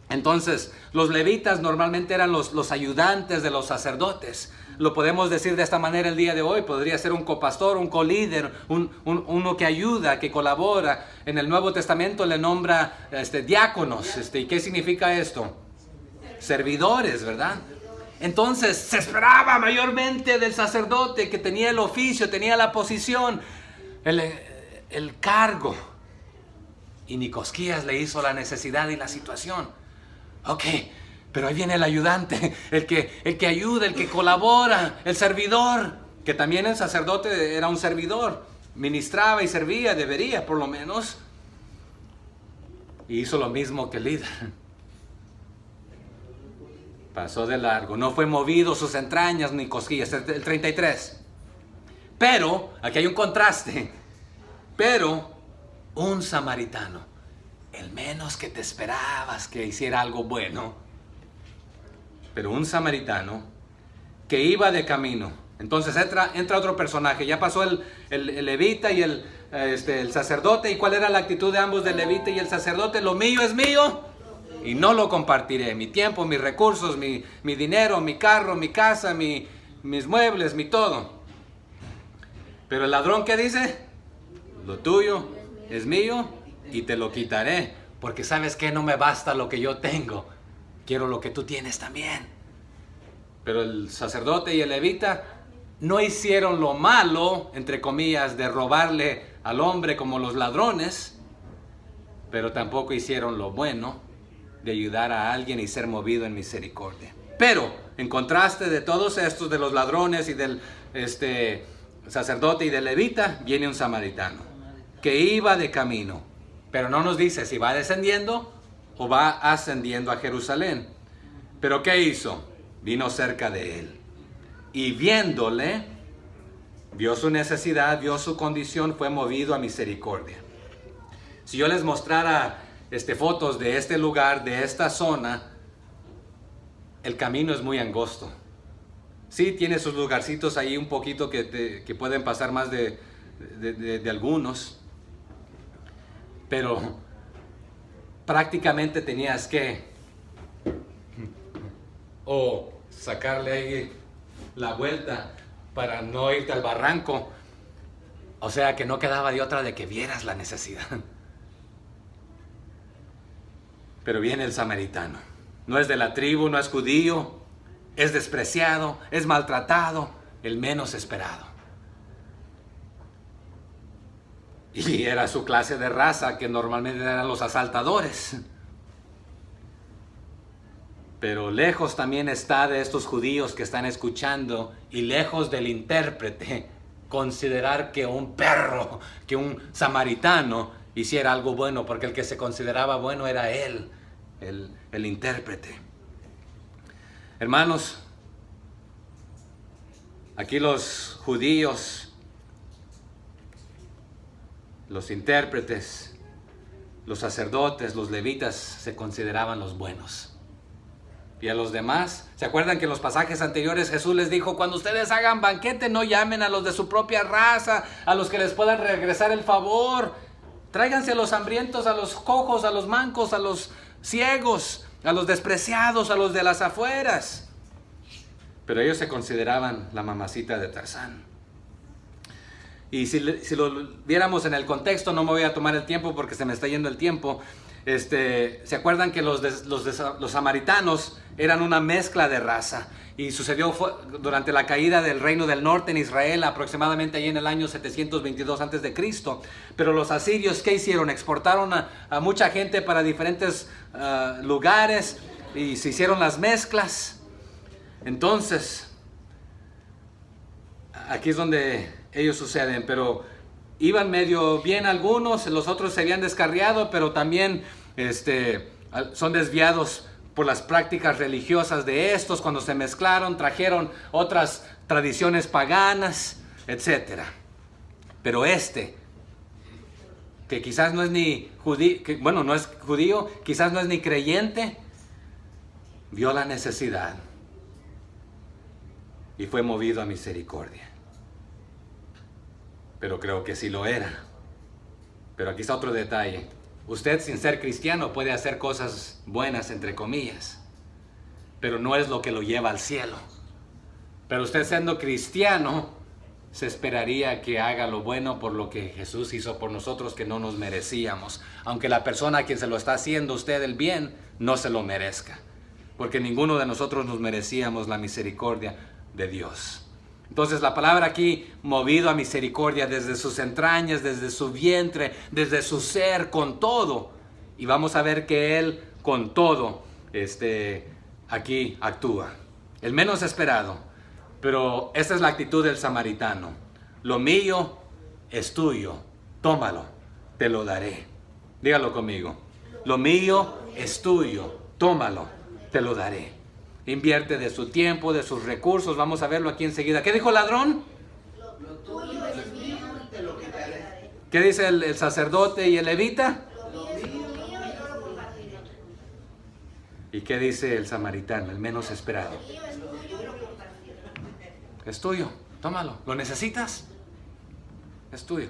Entonces, los levitas normalmente eran los ayudantes de los sacerdotes. Lo podemos decir de esta manera el día de hoy. Podría ser un copastor, un colíder, uno que ayuda, que colabora. En el Nuevo Testamento le nombra diáconos. ¿Y qué significa esto? Servidores, ¿verdad? Entonces, se esperaba mayormente del sacerdote que tenía el oficio, tenía la posición, el cargo. Y ni cosquillas le hizo la necesidad y la situación. Ok, pero ahí viene el ayudante, el que ayuda, el que colabora, el servidor, que también el sacerdote era un servidor, ministraba y servía, debería por lo menos, y hizo lo mismo que el líder. Pasó de largo, no fue movido sus entrañas ni cosquillas. El 33. Pero, aquí hay un contraste, pero un samaritano, el menos que te esperabas que hiciera algo bueno, pero un samaritano que iba de camino. Entonces entra otro personaje. Ya pasó el levita y el el sacerdote. ¿Y cuál era la actitud de ambos, del levita y el sacerdote? Lo mío es mío y no lo compartiré. Mi tiempo, mis recursos, mi dinero, mi carro, mi casa, mis muebles, mi todo. Pero el ladrón, ¿qué dice? Lo tuyo es mío y te lo quitaré. Porque ¿sabes qué? No me basta lo que yo tengo. Quiero lo que tú tienes también. Pero el sacerdote y el levita no hicieron lo malo, entre comillas, de robarle al hombre como los ladrones, pero tampoco hicieron lo bueno de ayudar a alguien y ser movido en misericordia. Pero, en contraste de todos estos, de los ladrones y del sacerdote y del levita, viene un samaritano que iba de camino, pero no nos dice si va descendiendo o va ascendiendo a Jerusalén. Pero ¿qué hizo? Vino cerca de él y viéndole, vio su necesidad, vio su condición, fue movido a misericordia. Si yo les mostrara fotos de este lugar, de esta zona, el camino es muy angosto. Sí, tiene sus lugarcitos ahí un poquito que pueden pasar más de algunos, pero prácticamente tenías que sacarle ahí la vuelta para no irte al barranco. O sea que no quedaba de otra de que vieras la necesidad. Pero viene el samaritano. No es de la tribu, no es judío, es despreciado, es maltratado, el menos esperado. Y era su clase de raza, que normalmente eran los asaltadores. Pero lejos también está de estos judíos que están escuchando, y lejos del intérprete, considerar que un perro, que un samaritano hiciera algo bueno, porque el que se consideraba bueno era él, el intérprete. Hermanos, aquí los judíos, los intérpretes, los sacerdotes, los levitas se consideraban los buenos. Y a los demás, ¿se acuerdan que en los pasajes anteriores Jesús les dijo: cuando ustedes hagan banquete, no llamen a los de su propia raza, a los que les puedan regresar el favor? Tráiganse a los hambrientos, a los cojos, a los mancos, a los ciegos, a los despreciados, a los de las afueras. Pero ellos se consideraban la mamacita de Tarzán. Y si lo viéramos en el contexto, no me voy a tomar el tiempo porque se me está yendo el tiempo. ¿Se acuerdan que los samaritanos eran una mezcla de raza? Y sucedió durante la caída del reino del norte en Israel, aproximadamente ahí en el año 722 a.C. Pero los asirios, ¿qué hicieron? Exportaron a mucha gente para diferentes lugares y se hicieron las mezclas. Entonces, aquí es donde ellos suceden, pero iban medio bien algunos, los otros se habían descarriado, pero también son desviados por las prácticas religiosas de estos. Cuando se mezclaron, trajeron otras tradiciones paganas, etc. Pero que quizás no es ni judío, no es judío, quizás no es ni creyente, vio la necesidad y fue movido a misericordia. Pero creo que sí lo era. Pero aquí está otro detalle. Usted, sin ser cristiano, puede hacer cosas buenas, entre comillas, pero no es lo que lo lleva al cielo. Pero usted, siendo cristiano, se esperaría que haga lo bueno por lo que Jesús hizo por nosotros, que no nos merecíamos, aunque la persona a quien se lo está haciendo usted el bien no se lo merezca, porque ninguno de nosotros nos merecíamos la misericordia de Dios. Entonces la palabra aquí, movido a misericordia, desde sus entrañas, desde su vientre, desde su ser, con todo. Y vamos a ver que Él con todo aquí actúa. El menos esperado. Pero esta es la actitud del samaritano. Lo mío es tuyo, tómalo, te lo daré. Dígalo conmigo. Lo mío es tuyo, tómalo, te lo daré. Invierte de su tiempo, de sus recursos. Vamos a verlo aquí enseguida. ¿Qué dijo el ladrón? Lo tuyo es mío y te lo quitaré. ¿Qué dice el sacerdote y el levita? Lo mío es mío y no lo compartiré. ¿Y qué dice el samaritano, el menos esperado? Lo mío es tuyo y lo compartiré. Es tuyo, tómalo. ¿Lo necesitas? Es tuyo.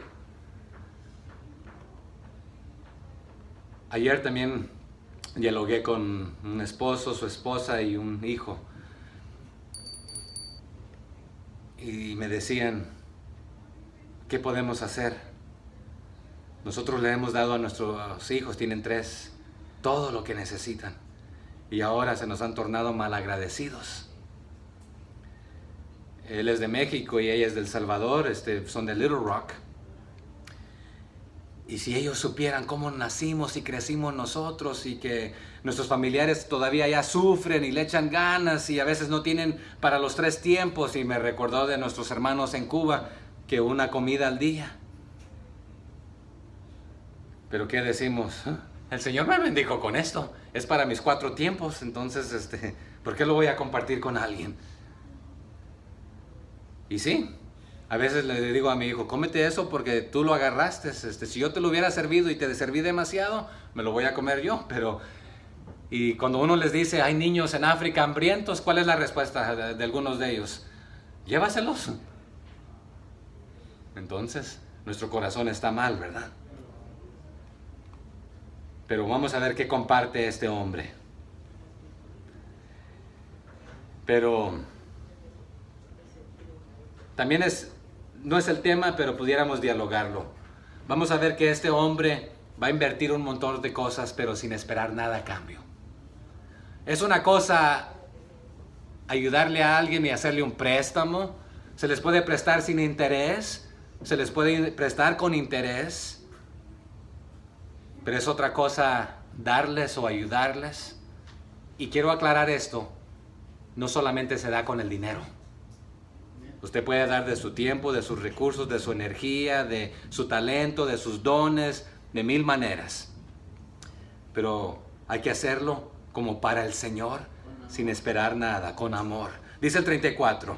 Ayer también dialogué con un esposo, su esposa y un hijo. Y me decían, ¿qué podemos hacer? Nosotros le hemos dado a nuestros hijos, tienen 3, todo lo que necesitan. Y ahora se nos han tornado malagradecidos. Él es de México y ella es de El Salvador, son de Little Rock. Y si ellos supieran cómo nacimos y crecimos nosotros y que nuestros familiares todavía ya sufren y le echan ganas y a veces no tienen para los 3 tiempos, y me recordó de nuestros hermanos en Cuba que una comida al día. Pero ¿qué decimos? El Señor me bendijo con esto, es para mis 4 tiempos, entonces ¿por qué lo voy a compartir con alguien? Y sí, a veces le digo a mi hijo, cómete eso porque tú lo agarraste. Si yo te lo hubiera servido y te serví demasiado, me lo voy a comer yo. Y cuando uno les dice, hay niños en África hambrientos, ¿cuál es la respuesta de algunos de ellos? Llévaselos. Entonces, nuestro corazón está mal, ¿verdad? Pero vamos a ver qué comparte este hombre. Pero también no es el tema, pero pudiéramos dialogarlo. Vamos a ver que este hombre va a invertir un montón de cosas, pero sin esperar nada a cambio. Es una cosa ayudarle a alguien y hacerle un préstamo. Se les puede prestar sin interés, se les puede prestar con interés. Pero es otra cosa darles o ayudarles. Y quiero aclarar esto, no solamente se da con el dinero. Usted puede dar de su tiempo, de sus recursos, de su energía, de su talento, de sus dones, de 1000 maneras. Pero hay que hacerlo como para el Señor, sin esperar nada, con amor. Dice el 34,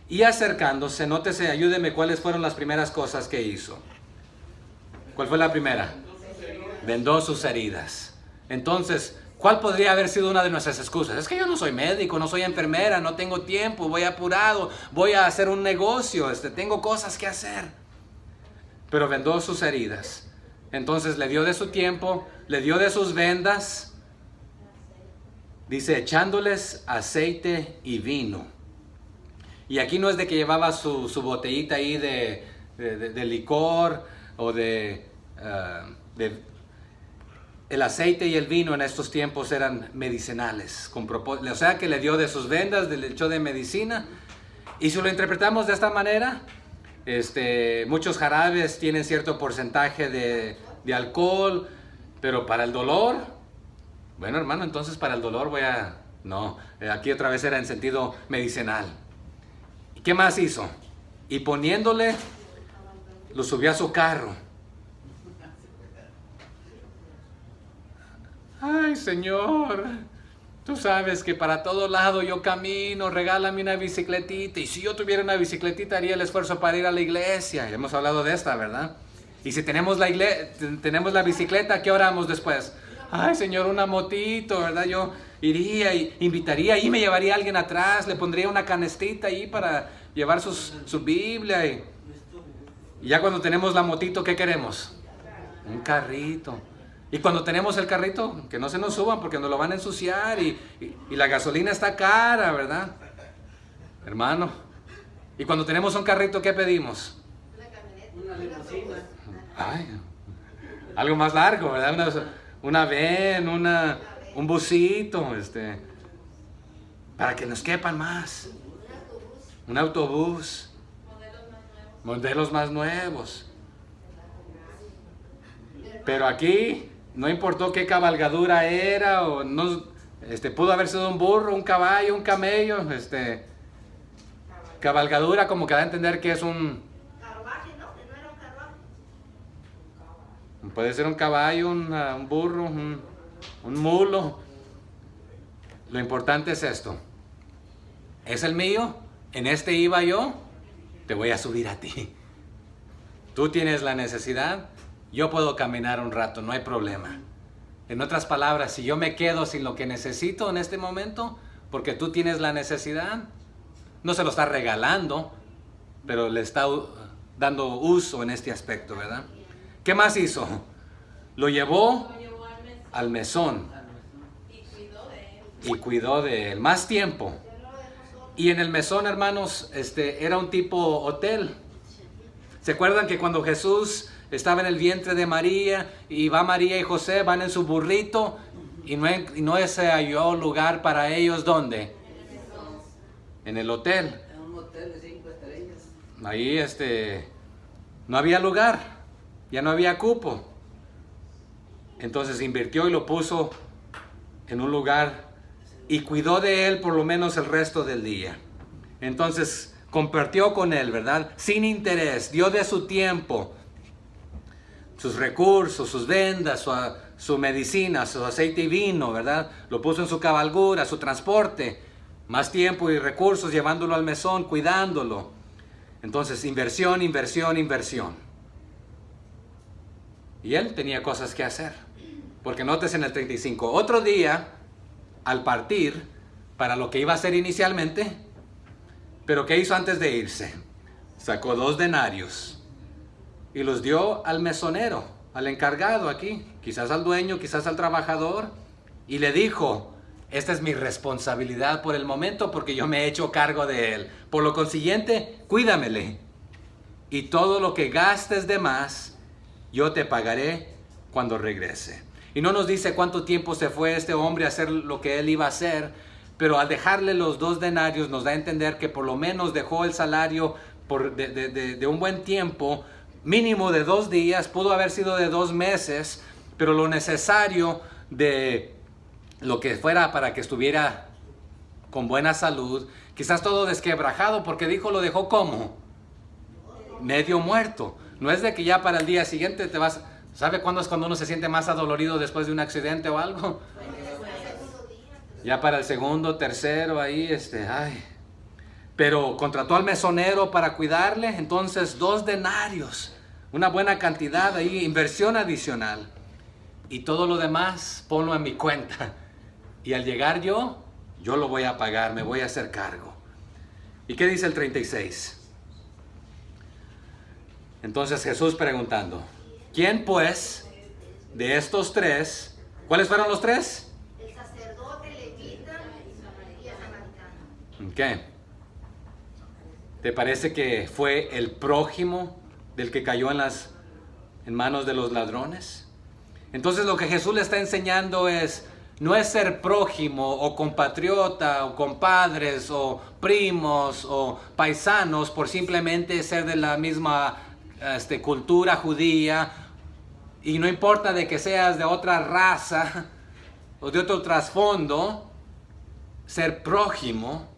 y acercándose, nótese, ayúdeme, ¿cuáles fueron las primeras cosas que hizo? ¿Cuál fue la primera? Vendó sus heridas. Entonces, ¿cuál podría haber sido una de nuestras excusas? Es que yo no soy médico, no soy enfermera, no tengo tiempo, voy apurado, voy a hacer un negocio, tengo cosas que hacer. Pero vendó sus heridas. Entonces le dio de su tiempo, le dio de sus vendas. Dice, echándoles aceite y vino. Y aquí no es de que llevaba su botellita ahí de licor o el aceite y el vino en estos tiempos eran medicinales, o sea que le dio de sus vendas, le echó de medicina. Y si lo interpretamos de esta manera, muchos jarabes tienen cierto porcentaje de alcohol, pero para el dolor, bueno hermano, entonces para el dolor no, aquí otra vez era en sentido medicinal. ¿Y qué más hizo? Y poniéndole, lo subió a su carro. Ay, Señor, tú sabes que para todo lado yo camino, regálame una bicicletita. Y si yo tuviera una bicicletita, haría el esfuerzo para ir a la iglesia. Ya hemos hablado de esta, ¿verdad? Y si tenemos tenemos la bicicleta, ¿qué oramos después? Ay, Señor, una motito, ¿verdad? Yo iría y invitaría y me llevaría a alguien atrás, le pondría una canestita ahí para llevar su Biblia. Y ya cuando tenemos la motito, ¿qué queremos? Un carrito. Y cuando tenemos el carrito, que no se nos suban porque nos lo van a ensuciar y la gasolina está cara, ¿verdad? Hermano. Y cuando tenemos un carrito, ¿qué pedimos? Una limusina. Ay, algo más largo, ¿verdad? Una van, un busito, para que nos quepan más. Un autobús. Modelos más nuevos. Pero aquí no importó qué cabalgadura era o no, pudo haber sido un burro, un caballo, un camello, cabalgadura como que da a entender que es un Carruaje, ¿no? Que no era un carruaje. puede ser un caballo, un burro, un mulo. Lo importante es esto. ¿Es el mío? ¿En este iba yo? Te voy a subir a ti. Tú tienes la necesidad. Yo puedo caminar un rato, no hay problema. En otras palabras, si yo me quedo sin lo que necesito en este momento, porque tú tienes la necesidad, no se lo está regalando, pero le está dando uso en este aspecto, ¿verdad? ¿Qué más hizo? Lo llevó al mesón y cuidó de él más tiempo. Y en el mesón, hermanos, era un tipo hotel. ¿Se acuerdan que cuando Jesús estaba en el vientre de María y va María y José, van en su burrito y no se halló lugar para ellos? ¿Dónde? En el hotel. En un hotel de 5 estrellas. Ahí no había lugar, ya no había cupo. Entonces invirtió y lo puso en un lugar y cuidó de él por lo menos el resto del día. Entonces compartió con él, ¿verdad? Sin interés, dio de su tiempo, sus recursos, sus vendas, su medicina, su aceite y vino, ¿verdad? Lo puso en su cabalgura, su transporte, más tiempo y recursos llevándolo al mesón, cuidándolo. Entonces, inversión, inversión, inversión. Y él tenía cosas que hacer. Porque notes en el 35, otro día, al partir, para lo que iba a hacer inicialmente, pero ¿qué hizo antes de irse? Sacó 2 denarios y los dio al mesonero, al encargado aquí, quizás al dueño, quizás al trabajador, y le dijo: esta es mi responsabilidad por el momento porque yo me he hecho cargo de él. Por lo consiguiente, cuídamele. Y todo lo que gastes de más, yo te pagaré cuando regrese. Y no nos dice cuánto tiempo se fue este hombre a hacer lo que él iba a hacer, pero al dejarle los 2 denarios nos da a entender que por lo menos dejó el salario de un buen tiempo, mínimo de 2 días, pudo haber sido de 2 meses, pero lo necesario de lo que fuera para que estuviera con buena salud, quizás todo desquebrajado, porque dijo, lo dejó como medio muerto. No es de que ya para el día siguiente te vas. ¿Sabe cuándo es cuando uno se siente más adolorido después de un accidente o algo? Ya para el segundo, tercero, ahí, ay. Pero contrató al mesonero para cuidarle, entonces 2 denarios, una buena cantidad ahí, inversión adicional. Y todo lo demás, ponlo en mi cuenta. Y al llegar yo lo voy a pagar, me voy a hacer cargo. ¿Y qué dice el 36? Entonces Jesús preguntando, ¿quién pues de estos 3, cuáles fueron los 3? El sacerdote, levita y el samaritano. ¿Qué? ¿Te parece que fue el prójimo del que cayó en manos de los ladrones? Entonces lo que Jesús le está enseñando no es ser prójimo o compatriota o compadres o primos o paisanos por simplemente ser de la misma cultura judía, y no importa de que seas de otra raza o de otro trasfondo. Ser prójimo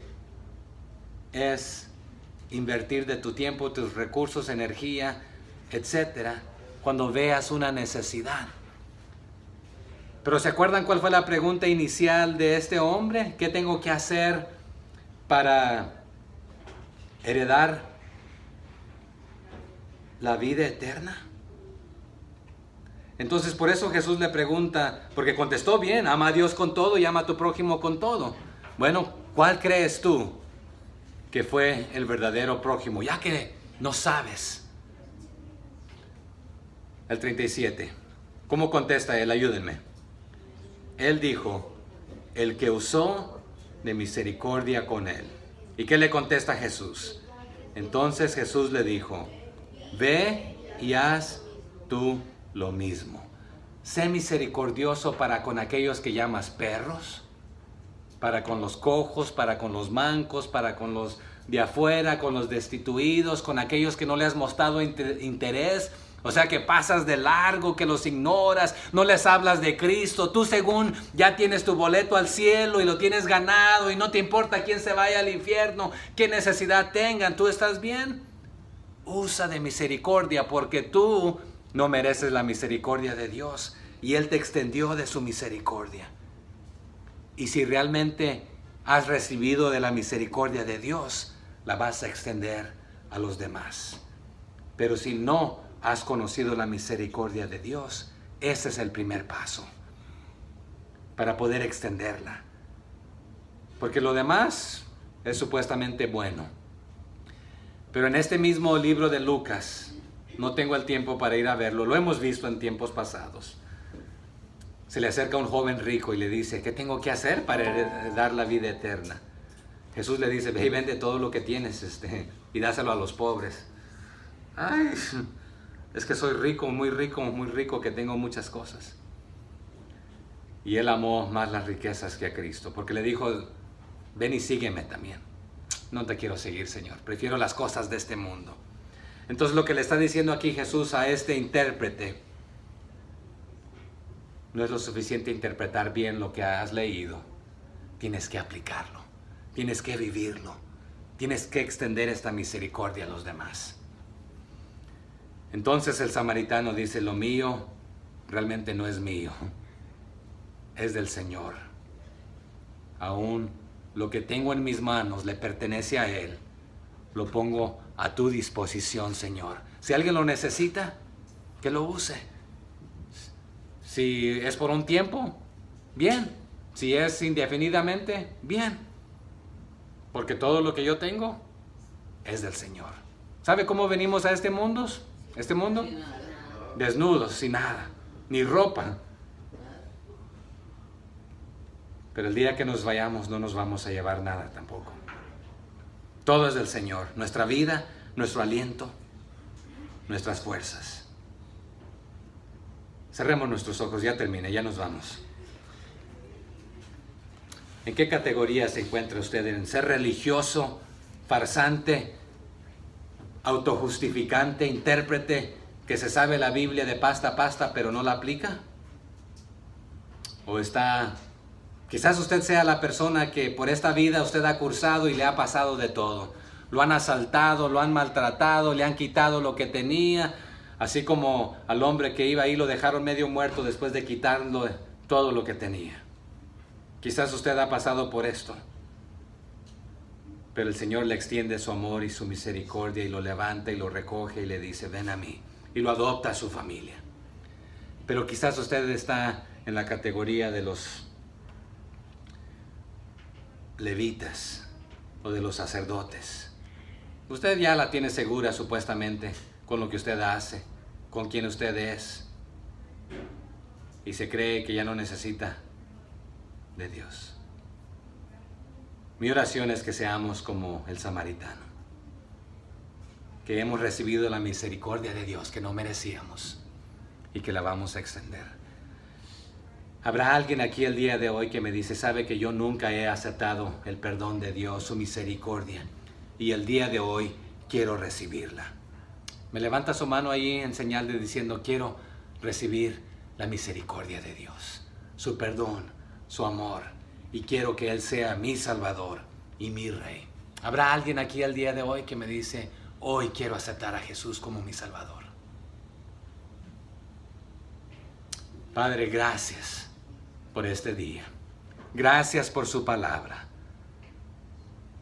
es invertir de tu tiempo, tus recursos, energía, etcétera, cuando veas una necesidad. Pero ¿se acuerdan cuál fue la pregunta inicial de este hombre? ¿Qué tengo que hacer para heredar la vida eterna? Entonces por eso Jesús le pregunta, porque contestó bien, ama a Dios con todo y ama a tu prójimo con todo. Bueno, ¿cuál crees tú que fue el verdadero prójimo? Ya que no sabes. El 37. ¿Cómo contesta él? Ayúdenme. Él dijo, el que usó de misericordia con él. ¿Y qué le contesta Jesús? Entonces Jesús le dijo, ve y haz tú lo mismo. Sé misericordioso para con aquellos que llamas perros, para con los cojos, para con los mancos, para con los de afuera, con los destituidos, con aquellos que no le has mostrado interés. O sea, que pasas de largo, que los ignoras, no les hablas de Cristo. Tú según ya tienes tu boleto al cielo y lo tienes ganado y no te importa quién se vaya al infierno, qué necesidad tengan, ¿tú estás bien? Usa de misericordia porque tú no mereces la misericordia de Dios y Él te extendió de su misericordia. Y si realmente has recibido de la misericordia de Dios, la vas a extender a los demás. Pero si no has conocido la misericordia de Dios, ese es el primer paso para poder extenderla. Porque lo demás es supuestamente bueno. Pero en este mismo libro de Lucas, no tengo el tiempo para ir a verlo, lo hemos visto en tiempos pasados. Se le acerca un joven rico y le dice, ¿qué tengo que hacer para heredar la vida eterna? Jesús le dice, ve y vende todo lo que tienes y dáselo a los pobres. Ay, es que soy rico, muy rico, que tengo muchas cosas. Y él amó más las riquezas que a Cristo, porque le dijo, ven y sígueme también. No te quiero seguir, Señor, prefiero las cosas de este mundo. Entonces lo que le está diciendo aquí Jesús a este intérprete, no es lo suficiente interpretar bien lo que has leído, tienes que aplicarlo, tienes que vivirlo, tienes que extender esta misericordia a los demás. Entonces el samaritano dice, lo mío realmente no es mío, es del Señor. Aún lo que tengo en mis manos le pertenece a Él. Lo pongo a tu disposición, Señor. Si alguien lo necesita, que lo use. Si es por un tiempo, bien. Si es indefinidamente, bien. Porque todo lo que yo tengo es del Señor. ¿Sabe cómo venimos a este mundo? Desnudos, sin nada, ni ropa. Pero el día que nos vayamos no nos vamos a llevar nada tampoco. Todo es del Señor. Nuestra vida, nuestro aliento, nuestras fuerzas. Cerremos nuestros ojos, ya terminé, ya nos vamos. ¿En qué categoría se encuentra usted? ¿En ser religioso, farsante, autojustificante, intérprete, que se sabe la Biblia de pasta a pasta pero no la aplica? ¿O está... Quizás usted sea la persona que por esta vida usted ha cursado y le ha pasado de todo. Lo han asaltado, lo han maltratado, le han quitado lo que tenía, así como al hombre que iba ahí lo dejaron medio muerto después de quitarle todo lo que tenía. Quizás usted ha pasado por esto, pero el Señor le extiende su amor y su misericordia y lo levanta y lo recoge y le dice, ven a mí, y lo adopta a su familia. Pero quizás usted está en la categoría de los levitas o de los sacerdotes. Usted ya la tiene segura supuestamente con lo que usted hace, con quien usted es, y se cree que ya no necesita de Dios. Mi oración es que seamos como el samaritano, que hemos recibido la misericordia de Dios que no merecíamos y que la vamos a extender. Habrá alguien aquí el día de hoy que me dice, sabe que yo nunca he aceptado el perdón de Dios, su misericordia, y el día de hoy quiero recibirla. Me levanta su mano ahí en señal de diciendo, quiero recibir la misericordia de Dios, su perdón, su amor, y quiero que Él sea mi Salvador y mi Rey. Habrá alguien aquí el día de hoy que me dice, hoy quiero aceptar a Jesús como mi Salvador. Padre, gracias por este día. Gracias por su palabra.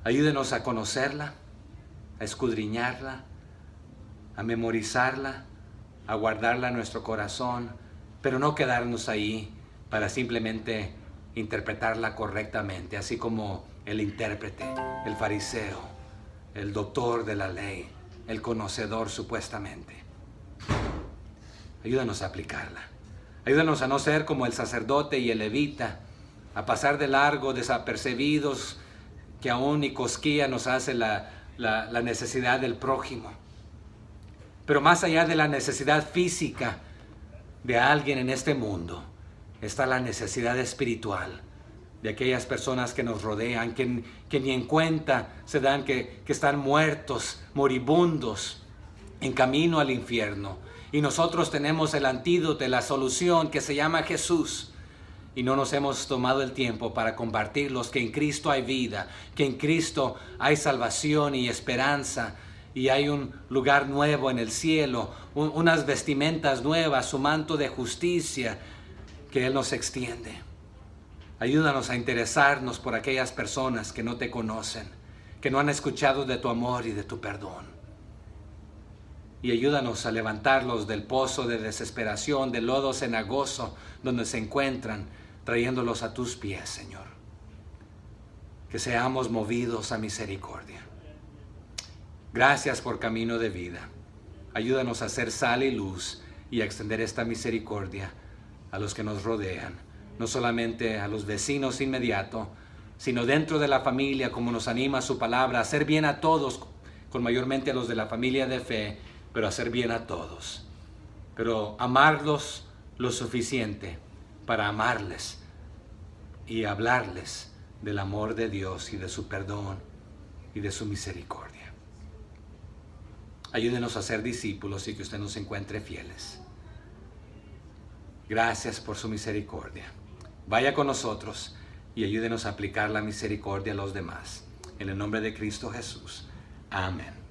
Ayúdenos a conocerla, a escudriñarla, a memorizarla, a guardarla en nuestro corazón, pero no quedarnos ahí para simplemente interpretarla correctamente, así como el intérprete, el fariseo, el doctor de la ley, el conocedor supuestamente. Ayúdanos a aplicarla. Ayúdanos a no ser como el sacerdote y el levita, a pasar de largo, desapercibidos, que aún ni cosquilla nos hace la necesidad del prójimo. Pero más allá de la necesidad física de alguien en este mundo, está la necesidad espiritual de aquellas personas que nos rodean, que ni en cuenta se dan que están muertos, moribundos, en camino al infierno. Y nosotros tenemos el antídoto, la solución que se llama Jesús. Y no nos hemos tomado el tiempo para compartirlos, que en Cristo hay vida, que en Cristo hay salvación y esperanza. Y hay un lugar nuevo en el cielo, unas vestimentas nuevas, su manto de justicia que Él nos extiende. Ayúdanos a interesarnos por aquellas personas que no te conocen, que no han escuchado de tu amor y de tu perdón. Y ayúdanos a levantarlos del pozo de desesperación, del lodo cenagoso donde se encuentran, trayéndolos a tus pies, Señor. Que seamos movidos a misericordia. Gracias por Camino de Vida. Ayúdanos a ser sal y luz y a extender esta misericordia a los que nos rodean, no solamente a los vecinos inmediatos, sino dentro de la familia, como nos anima su palabra, a hacer bien a todos, con mayormente a los de la familia de fe, pero hacer bien a todos. Pero amarlos lo suficiente para amarles y hablarles del amor de Dios y de su perdón y de su misericordia. Ayúdenos a ser discípulos y que usted nos encuentre fieles. Gracias por su misericordia. Vaya con nosotros y ayúdenos a aplicar la misericordia a los demás. En el nombre de Cristo Jesús. Amén.